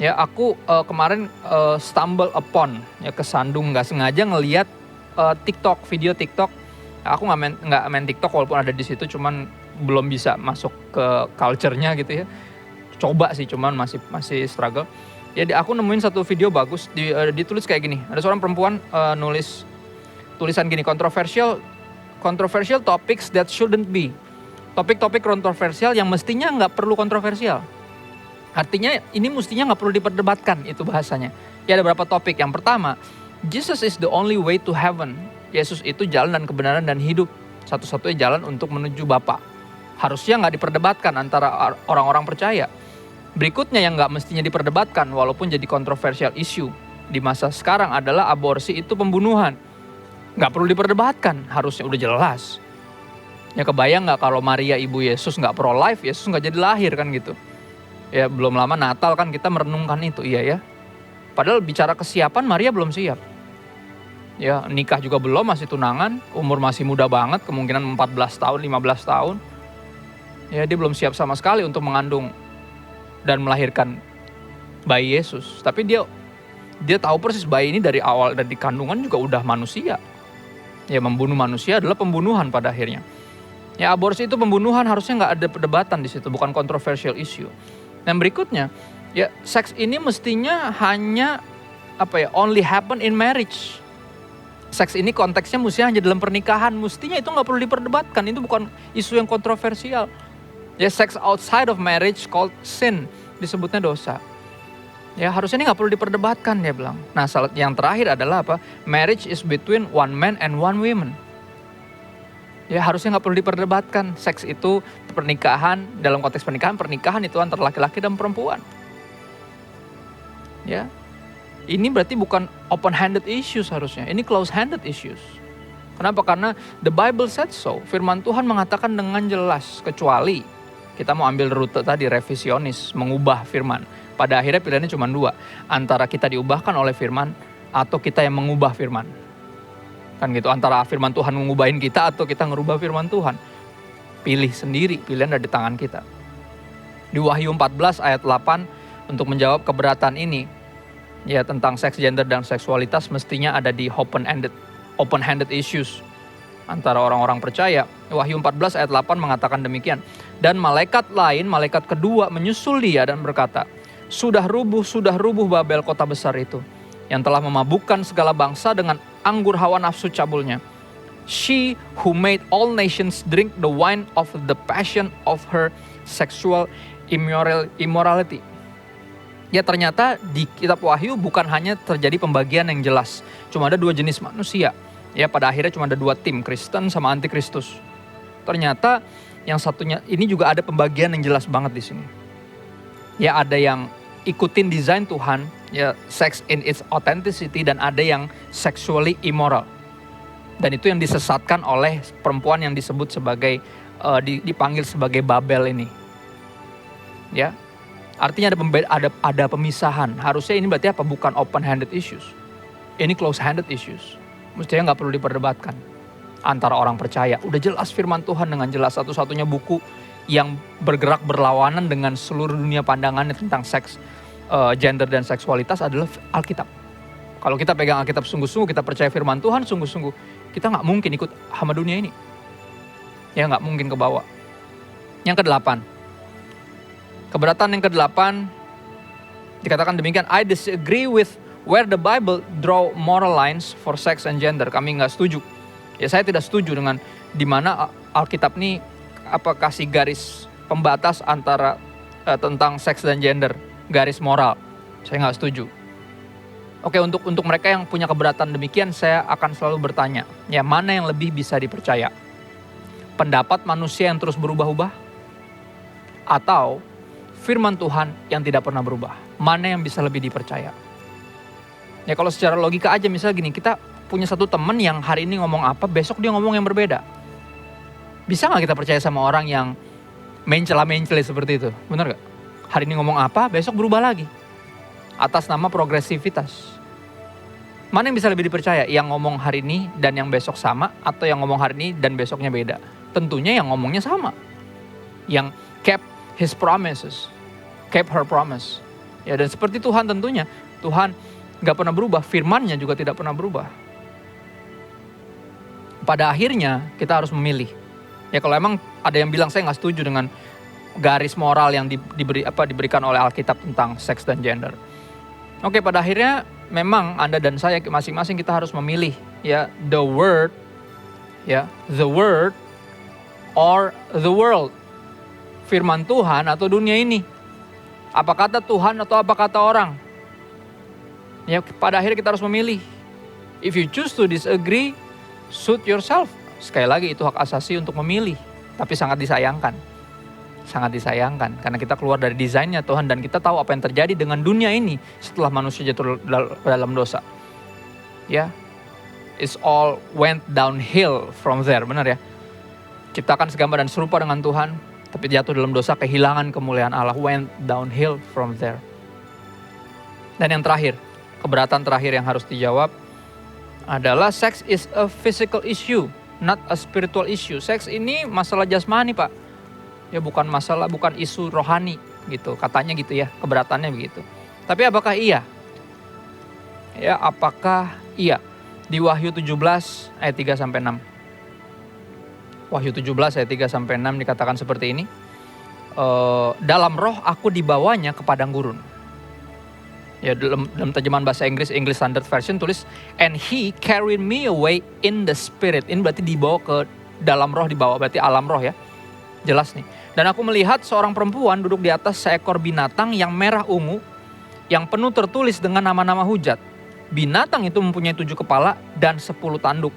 Ya, aku kemarin stumble upon, ya, kesandung nggak sengaja ngelihat TikTok, video TikTok. Aku nggak main TikTok walaupun ada di situ, cuman belum bisa masuk ke culture-nya gitu ya. Coba sih, cuman masih struggle. Ya, aku nemuin satu video bagus, ditulis kayak gini. Ada seorang perempuan nulis tulisan gini, controversial topics that shouldn't be. Topik-topik kontroversial yang mestinya nggak perlu kontroversial. Artinya ini mestinya nggak perlu diperdebatkan, itu bahasanya. Ya, ada beberapa topik. Yang pertama, Jesus is the only way to heaven. Yesus itu jalan dan kebenaran dan hidup. Satu-satunya jalan untuk menuju Bapa. Harusnya nggak diperdebatkan antara orang-orang percaya. Berikutnya yang nggak mestinya diperdebatkan walaupun jadi kontroversial issue di masa sekarang adalah aborsi itu pembunuhan. Nggak perlu diperdebatkan, harusnya udah jelas. Ya, kebayang nggak kalau Maria ibu Yesus nggak pro-life, Yesus nggak jadi lahir kan gitu. Ya, belum lama Natal kan kita merenungkan itu, iya ya. Padahal bicara kesiapan, Maria belum siap. Ya, nikah juga belum, masih tunangan, umur masih muda banget, kemungkinan 14 tahun, 15 tahun. Ya, dia belum siap sama sekali untuk mengandung dan melahirkan bayi Yesus. Tapi dia tahu persis bayi ini dari awal, dari kandungan juga udah manusia. Ya, membunuh manusia adalah pembunuhan pada akhirnya. Ya, aborsi itu pembunuhan, harusnya nggak ada perdebatan di situ, bukan controversial issue. Dan berikutnya, ya, seks ini mestinya hanya only happen in marriage. Seks ini konteksnya mestinya hanya dalam pernikahan, mestinya itu nggak perlu diperdebatkan, itu bukan isu yang kontroversial. Ya, sex outside of marriage called sin, disebutnya dosa. Ya, harusnya ini nggak perlu diperdebatkan, dia bilang. Nah, yang terakhir adalah apa? Marriage is between one man and one woman. Ya, harusnya nggak perlu diperdebatkan. Seks itu pernikahan, dalam konteks pernikahan itu antara laki-laki dan perempuan. Ya, ini berarti bukan open-handed issues harusnya. Ini close-handed issues. Kenapa? Karena the Bible said so. Firman Tuhan mengatakan dengan jelas, kecuali kita mau ambil rute tadi revisionis, mengubah firman. Pada akhirnya pilihannya cuma dua, antara kita diubahkan oleh firman atau kita yang mengubah firman. Kan gitu, antara firman Tuhan mengubahin kita atau kita ngerubah firman Tuhan. Pilih sendiri, pilihan ada di tangan kita. Di Wahyu 14 ayat 8, untuk menjawab keberatan ini, ya tentang seks, gender, dan seksualitas mestinya ada di open-handed issues antara orang-orang percaya. Wahyu 14 ayat 8 mengatakan demikian. Dan malaikat lain, malaikat kedua menyusul dia dan berkata, sudah rubuh Babel, kota besar itu, yang telah memabukkan segala bangsa dengan anggur hawa nafsu cabulnya. She who made all nations drink the wine of the passion of her sexual immorality. Ya, ternyata di kitab Wahyu bukan hanya terjadi pembagian yang jelas. Cuma ada dua jenis manusia. Ya, pada akhirnya cuma ada dua tim, Kristen sama Antikristus. Ternyata yang satunya ini juga ada pembagian yang jelas banget di sini. Ya, ada yang ikutin desain Tuhan, ya, sex in its authenticity, dan ada yang sexually immoral. Dan itu yang disesatkan oleh perempuan yang disebut sebagai dipanggil sebagai Babel ini. Ya. Artinya ada pemisahan. Harusnya ini berarti apa? Bukan open-handed issues. Ini close-handed issues. Mestinya nggak perlu diperdebatkan antara orang percaya. Udah jelas firman Tuhan dengan jelas. Satu-satunya buku yang bergerak berlawanan dengan seluruh dunia pandangannya tentang seks, gender, dan seksualitas adalah Alkitab. Kalau kita pegang Alkitab sungguh-sungguh, kita percaya firman Tuhan sungguh-sungguh, kita nggak mungkin ikut hama dunia ini. Ya, nggak mungkin ke bawah. Yang ke-8. Keberatan yang ke-8 dikatakan demikian, I disagree with where the Bible draw moral lines for sex and gender. Kami nggak setuju. Ya, saya tidak setuju dengan di mana Alkitab ini kasih garis pembatas antara tentang seks dan gender, garis moral. Saya nggak setuju. Oke, untuk mereka yang punya keberatan demikian, saya akan selalu bertanya, ya, mana yang lebih bisa dipercaya? Pendapat manusia yang terus berubah-ubah? Atau firman Tuhan yang tidak pernah berubah? Mana yang bisa lebih dipercaya? Ya, kalau secara logika aja, misalnya gini, kita punya satu teman yang hari ini ngomong apa, besok dia ngomong yang berbeda. Bisa gak kita percaya sama orang yang mencela-mencela seperti itu? Benar gak? Hari ini ngomong apa, besok berubah lagi. Atas nama progresivitas. Mana yang bisa lebih dipercaya? Yang ngomong hari ini dan yang besok sama, atau yang ngomong hari ini dan besoknya beda? Tentunya yang ngomongnya sama. Yang kept his promises, kept her promise. Ya, dan seperti Tuhan tentunya. Tuhan gak pernah berubah, firman-Nya juga tidak pernah berubah. Pada akhirnya kita harus memilih. Ya, kalau emang ada yang bilang saya gak setuju dengan garis moral yang diberikan oleh Alkitab tentang seks dan gender. Oke, pada akhirnya memang Anda dan saya masing-masing kita harus memilih, ya, the word or the world. Firman Tuhan atau dunia ini. Apa kata Tuhan atau apa kata orang? Ya, pada akhirnya kita harus memilih. If you choose to disagree, suit yourself. Sekali lagi, itu hak asasi untuk memilih. Tapi sangat disayangkan. Sangat disayangkan. Karena kita keluar dari desainnya Tuhan. Dan kita tahu apa yang terjadi dengan dunia ini setelah manusia jatuh dalam dosa. Ya, it's all went downhill from there. Benar ya? Ciptakan segambar dan serupa dengan Tuhan. Tapi jatuh dalam dosa, kehilangan kemuliaan Allah. Went downhill from there. Dan yang terakhir, keberatan terakhir yang harus dijawab adalah sex is a physical issue, not a spiritual issue. Seks ini masalah jasmani, Pak. Ya, bukan isu rohani gitu. Katanya gitu ya, keberatannya begitu. Tapi apakah iya? Ya, apakah iya? Di Wahyu 17 ayat 3 sampai 6. Wahyu 17 ayat 3 sampai 6 dikatakan seperti ini. Dalam roh aku dibawanya ke padang gurun. Ya, dalam terjemahan bahasa Inggris, English Standard Version tulis, and he carried me away in the spirit. Ini berarti dibawa ke dalam roh, dibawa berarti alam roh ya. Jelas nih. Dan aku melihat seorang perempuan duduk di atas seekor binatang yang merah ungu, yang penuh tertulis dengan nama-nama hujat. Binatang itu mempunyai 7 kepala dan 10 tanduk.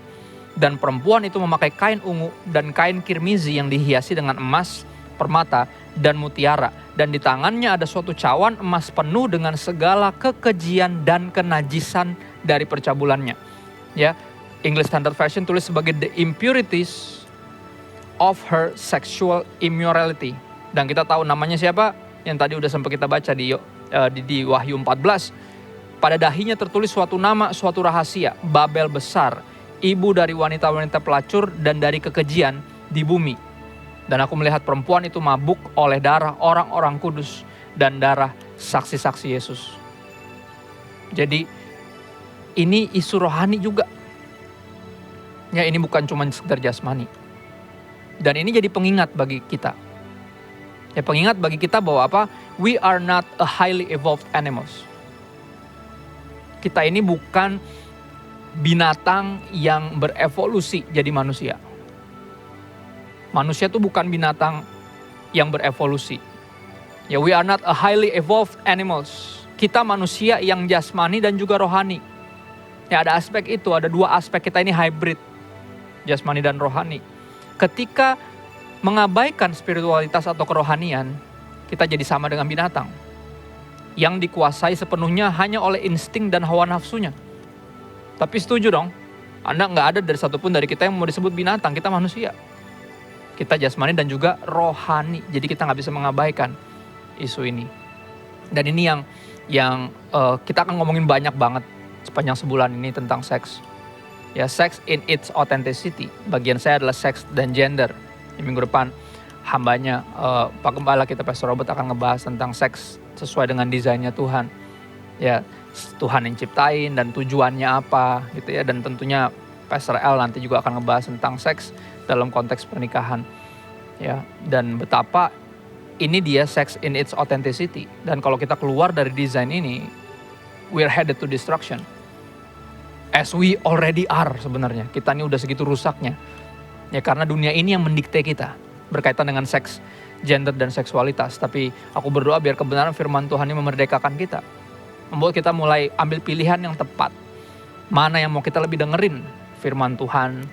Dan perempuan itu memakai kain ungu dan kain kirmizi yang dihiasi dengan emas, permata, dan mutiara. Dan di tangannya ada suatu cawan emas penuh dengan segala kekejian dan kenajisan dari percabulannya. Ya, English Standard Version tulis sebagai the impurities of her sexual immorality. Dan kita tahu namanya siapa? Yang tadi udah sempat kita baca di Wahyu 14. Pada dahinya tertulis suatu nama, suatu rahasia, Babel besar, ibu dari wanita-wanita pelacur dan dari kekejian di bumi. Dan aku melihat perempuan itu mabuk oleh darah orang-orang kudus dan darah saksi-saksi Yesus. Jadi ini isu rohani juga. Ya, ini bukan cuma sekedar jasmani. Dan ini jadi pengingat bagi kita. Ya, pengingat bagi kita bahwa apa? We are not a highly evolved animals. Kita ini bukan binatang yang berevolusi jadi manusia. Manusia itu bukan binatang yang berevolusi. Ya, we are not a highly evolved animals. Kita manusia yang jasmani dan juga rohani. Ya, ada aspek itu, ada dua aspek kita ini hybrid. Jasmani dan rohani. Ketika mengabaikan spiritualitas atau kerohanian, kita jadi sama dengan binatang. Yang dikuasai sepenuhnya hanya oleh insting dan hawa nafsunya. Tapi setuju dong, Anda nggak ada dari satupun dari kita yang mau disebut binatang, kita manusia. Kita jasmani dan juga rohani, jadi kita nggak bisa mengabaikan isu ini. Dan ini yang kita akan ngomongin banyak banget sepanjang sebulan ini tentang seks. Ya, seks in its authenticity. Bagian saya adalah seks dan gender. Di minggu depan hambanya Pak Gembala kita Pastor Robert akan ngebahas tentang seks sesuai dengan desainnya Tuhan. Ya, Tuhan yang ciptain dan tujuannya apa gitu ya. Dan tentunya Pastor L nanti juga akan ngebahas tentang seks dalam konteks pernikahan. Ya, dan betapa ini dia sex in its authenticity. Dan kalau kita keluar dari desain ini, we're headed to destruction. As we already are sebenarnya. Kita ini udah segitu rusaknya. Ya, karena dunia ini yang mendikte kita berkaitan dengan seks, gender dan seksualitas. Tapi aku berdoa biar kebenaran firman Tuhan ini memerdekakan kita. Membuat kita mulai ambil pilihan yang tepat. Mana yang mau kita lebih dengerin? Firman Tuhan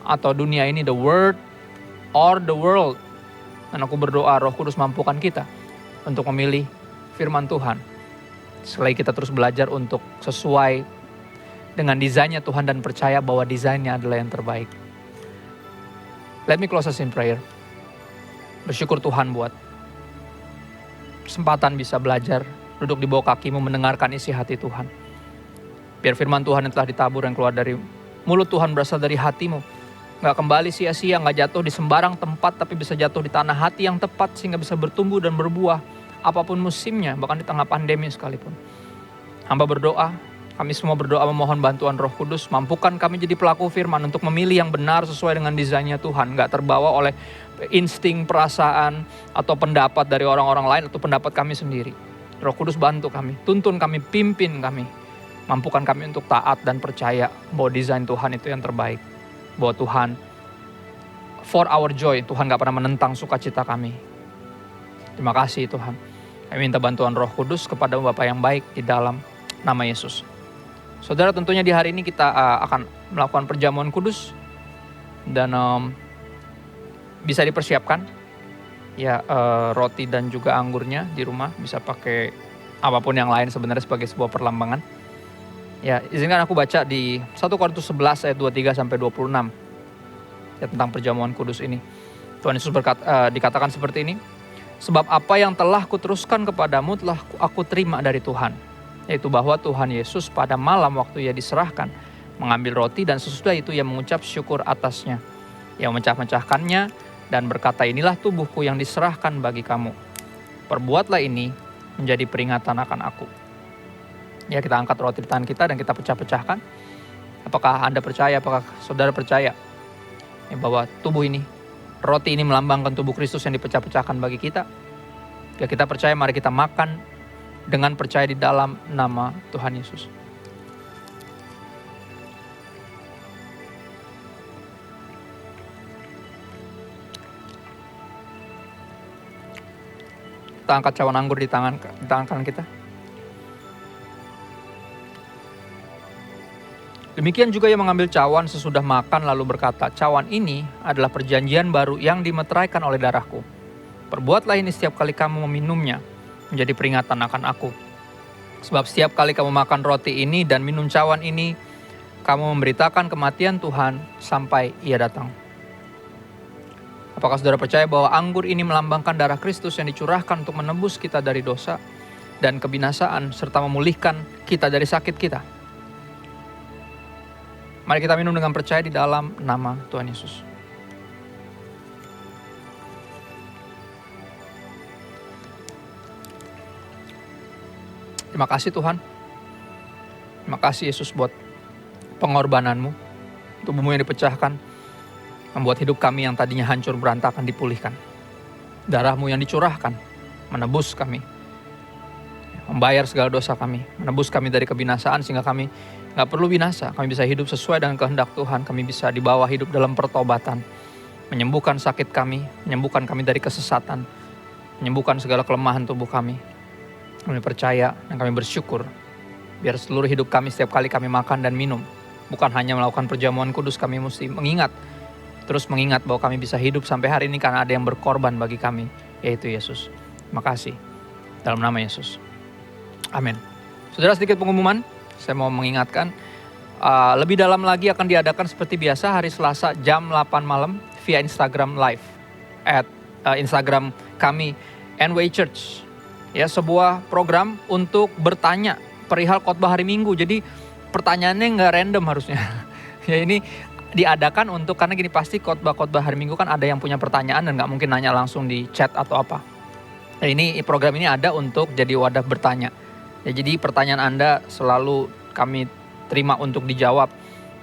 atau dunia ini, the word or the world. Dan aku berdoa Roh Kudus mampukan kita untuk memilih firman Tuhan. Selagi kita terus belajar untuk sesuai dengan desainnya Tuhan dan percaya bahwa desainnya adalah yang terbaik. Let me close us in prayer. Bersyukur Tuhan buat kesempatan bisa belajar, duduk di bawah kakimu mendengarkan isi hati Tuhan. Biar firman Tuhan yang telah ditabur yang keluar dari mulut Tuhan berasal dari hatimu. Gak kembali sia-sia, gak jatuh di sembarang tempat, tapi bisa jatuh di tanah hati yang tepat sehingga bisa bertumbuh dan berbuah apapun musimnya, bahkan di tengah pandemi sekalipun. Hamba berdoa, kami semua berdoa memohon bantuan Roh Kudus, mampukan kami jadi pelaku firman untuk memilih yang benar sesuai dengan desainnya Tuhan, gak terbawa oleh insting, perasaan, atau pendapat dari orang-orang lain atau pendapat kami sendiri. Roh Kudus bantu kami, tuntun kami, pimpin kami, mampukan kami untuk taat dan percaya bahwa desain Tuhan itu yang terbaik. Bahwa Tuhan, for our joy, Tuhan gak pernah menentang sukacita kami. Terima kasih Tuhan. Kami minta bantuan Roh Kudus kepada Bapa yang baik di dalam nama Yesus. Saudara, tentunya di hari ini kita akan melakukan perjamuan kudus. Dan bisa dipersiapkan. Ya, roti dan juga anggurnya di rumah. Bisa pakai apapun yang lain sebenarnya sebagai sebuah perlambangan. Ya, izinkan aku baca di 1 Korintus 11 ayat 23-26 ya, tentang perjamuan kudus ini. Tuhan Yesus dikatakan seperti ini. Sebab apa yang telah kuteruskan kepadamu telah aku terima dari Tuhan. Yaitu bahwa Tuhan Yesus pada malam waktu ia diserahkan mengambil roti dan sesudah itu ia mengucap syukur atasnya. Ia memecah-mecahkannya dan berkata, inilah tubuhku yang diserahkan bagi kamu. Perbuatlah ini menjadi peringatan akan aku. Ya, kita angkat roti di tangan kita dan kita pecah-pecahkan. Apakah Anda percaya, apakah saudara percaya ya, bahwa tubuh ini, roti ini melambangkan tubuh Kristus yang dipecah-pecahkan bagi kita? Ya, kita percaya, mari kita makan dengan percaya di dalam nama Tuhan Yesus. Kita angkat cawan anggur di tangan kanan kita. Demikian juga ia mengambil cawan sesudah makan lalu berkata, cawan ini adalah perjanjian baru yang dimeteraikan oleh darahku. Perbuatlah ini setiap kali kamu meminumnya, menjadi peringatan akan aku. Sebab setiap kali kamu makan roti ini dan minum cawan ini, kamu memberitakan kematian Tuhan sampai ia datang. Apakah saudara percaya bahwa anggur ini melambangkan darah Kristus yang dicurahkan untuk menebus kita dari dosa dan kebinasaan serta memulihkan kita dari sakit kita? Mari kita minum dengan percaya di dalam nama Tuhan Yesus. Terima kasih Tuhan. Terima kasih Yesus buat pengorbananmu. Tubuhmu yang dipecahkan. Membuat hidup kami yang tadinya hancur berantakan dipulihkan. Darahmu yang dicurahkan. Menebus kami. Membayar segala dosa kami. Menebus kami dari kebinasaan sehingga kami gak perlu binasa. Kami bisa hidup sesuai dengan kehendak Tuhan. Kami bisa dibawa hidup dalam pertobatan. Menyembuhkan sakit kami. Menyembuhkan kami dari kesesatan. Menyembuhkan segala kelemahan tubuh kami. Kami percaya dan kami bersyukur. Biar seluruh hidup kami setiap kali kami makan dan minum. Bukan hanya melakukan perjamuan kudus, kami mesti mengingat. Terus mengingat bahwa kami bisa hidup sampai hari ini karena ada yang berkorban bagi kami. Yaitu Yesus. Terima kasih. Dalam nama Yesus. Amin. Saudara, sedikit pengumuman. Saya mau mengingatkan. Lebih dalam lagi akan diadakan seperti biasa hari Selasa jam 8 malam via Instagram Live. Instagram kami NWay Church. Ya, sebuah program untuk bertanya perihal khotbah hari Minggu. Jadi pertanyaannya nggak random harusnya. Ya, ini diadakan untuk, karena gini, pasti khotbah hari Minggu kan ada yang punya pertanyaan dan nggak mungkin nanya langsung di chat atau apa. Nah, ini program ini ada untuk jadi wadah bertanya. Ya, jadi pertanyaan Anda selalu kami terima untuk dijawab.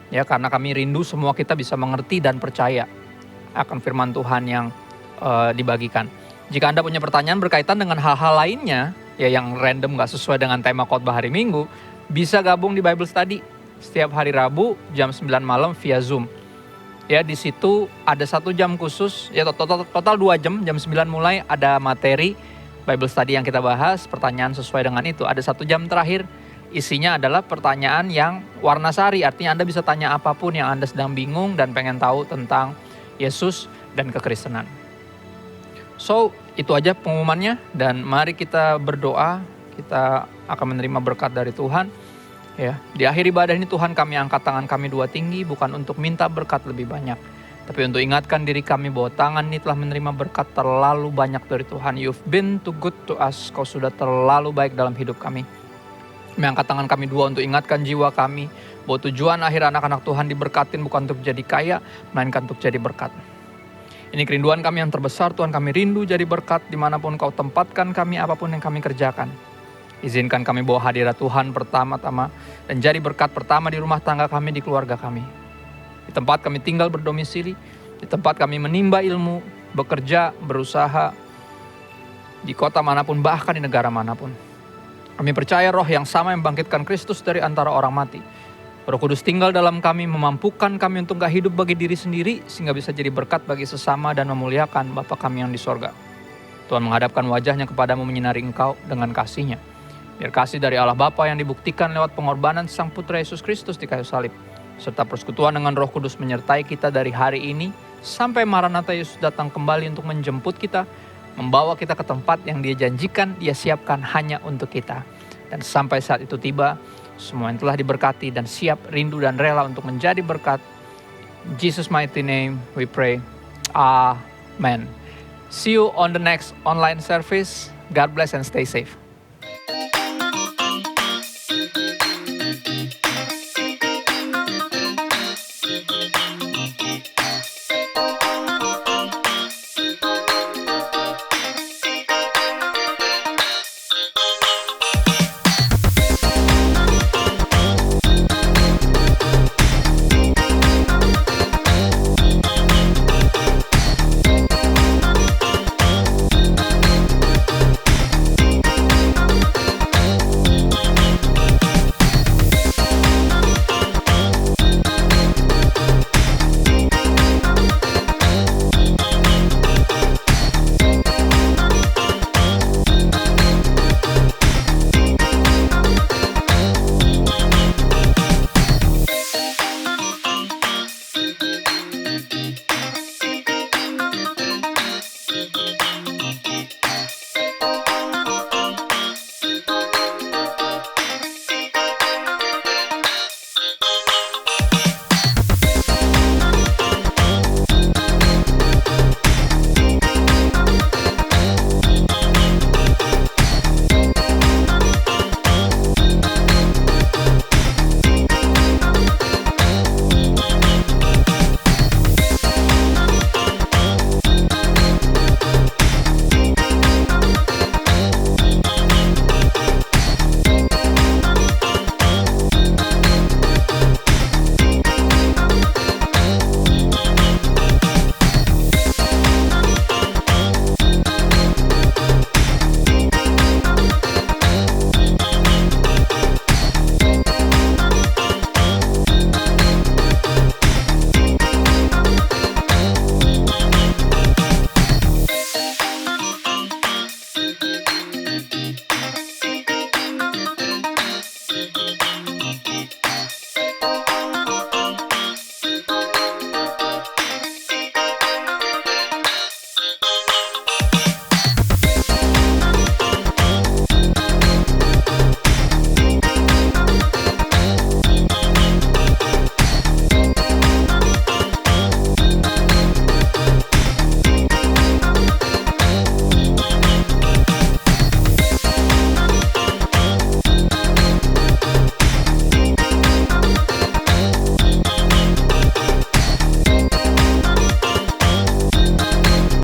Ya, karena kami rindu semua kita bisa mengerti dan percaya akan firman Tuhan yang dibagikan. Jika Anda punya pertanyaan berkaitan dengan hal-hal lainnya, ya yang random gak sesuai dengan tema khotbah hari Minggu, bisa gabung di Bible Study setiap hari Rabu jam 9 malam via Zoom. Ya, di situ ada 1 jam khusus, ya total 2 jam, jam 9 mulai ada materi Bible Study yang kita bahas, pertanyaan sesuai dengan itu. Ada 1 jam terakhir, isinya adalah pertanyaan yang warna-sari, artinya Anda bisa tanya apapun yang Anda sedang bingung dan pengen tahu tentang Yesus dan kekristenan. So, itu aja pengumumannya, dan mari kita berdoa, kita akan menerima berkat dari Tuhan. Ya, di akhir ibadah ini Tuhan, kami angkat tangan kami 2 tinggi, bukan untuk minta berkat lebih banyak, tapi untuk ingatkan diri kami bahwa tangan ini telah menerima berkat terlalu banyak dari Tuhan. You've been too good to us, kau sudah terlalu baik dalam hidup kami. Kami angkat tangan kami 2 untuk ingatkan jiwa kami, bahwa tujuan akhir anak-anak Tuhan diberkatin bukan untuk jadi kaya, melainkan untuk jadi berkat. Ini kerinduan kami yang terbesar, Tuhan. Kami rindu jadi berkat dimanapun kau tempatkan kami, apapun yang kami kerjakan. Izinkan kami bawa hadirat Tuhan pertama-tama dan jadi berkat pertama di rumah tangga kami, di keluarga kami. Di tempat kami tinggal berdomisili, di tempat kami menimba ilmu, bekerja, berusaha, di kota manapun, bahkan di negara manapun. Kami percaya roh yang sama yang membangkitkan Kristus dari antara orang mati. Roh Kudus tinggal dalam kami, memampukan kami untuk gak hidup bagi diri sendiri, sehingga bisa jadi berkat bagi sesama dan memuliakan Bapa kami yang di sorga. Tuhan menghadapkan wajahnya kepadamu, menyinari engkau dengan kasih-Nya. Biar kasih dari Allah Bapa yang dibuktikan lewat pengorbanan Sang Putra Yesus Kristus di kayu salib, serta persekutuan dengan Roh Kudus menyertai kita dari hari ini sampai Maranatha Yesus datang kembali untuk menjemput kita, membawa kita ke tempat yang Dia janjikan, Dia siapkan hanya untuk kita. Dan sampai saat itu tiba, semua yang telah diberkati dan siap, rindu dan rela untuk menjadi berkat. In Jesus' mighty name we pray. Amen. See you on the next online service. God bless and stay safe.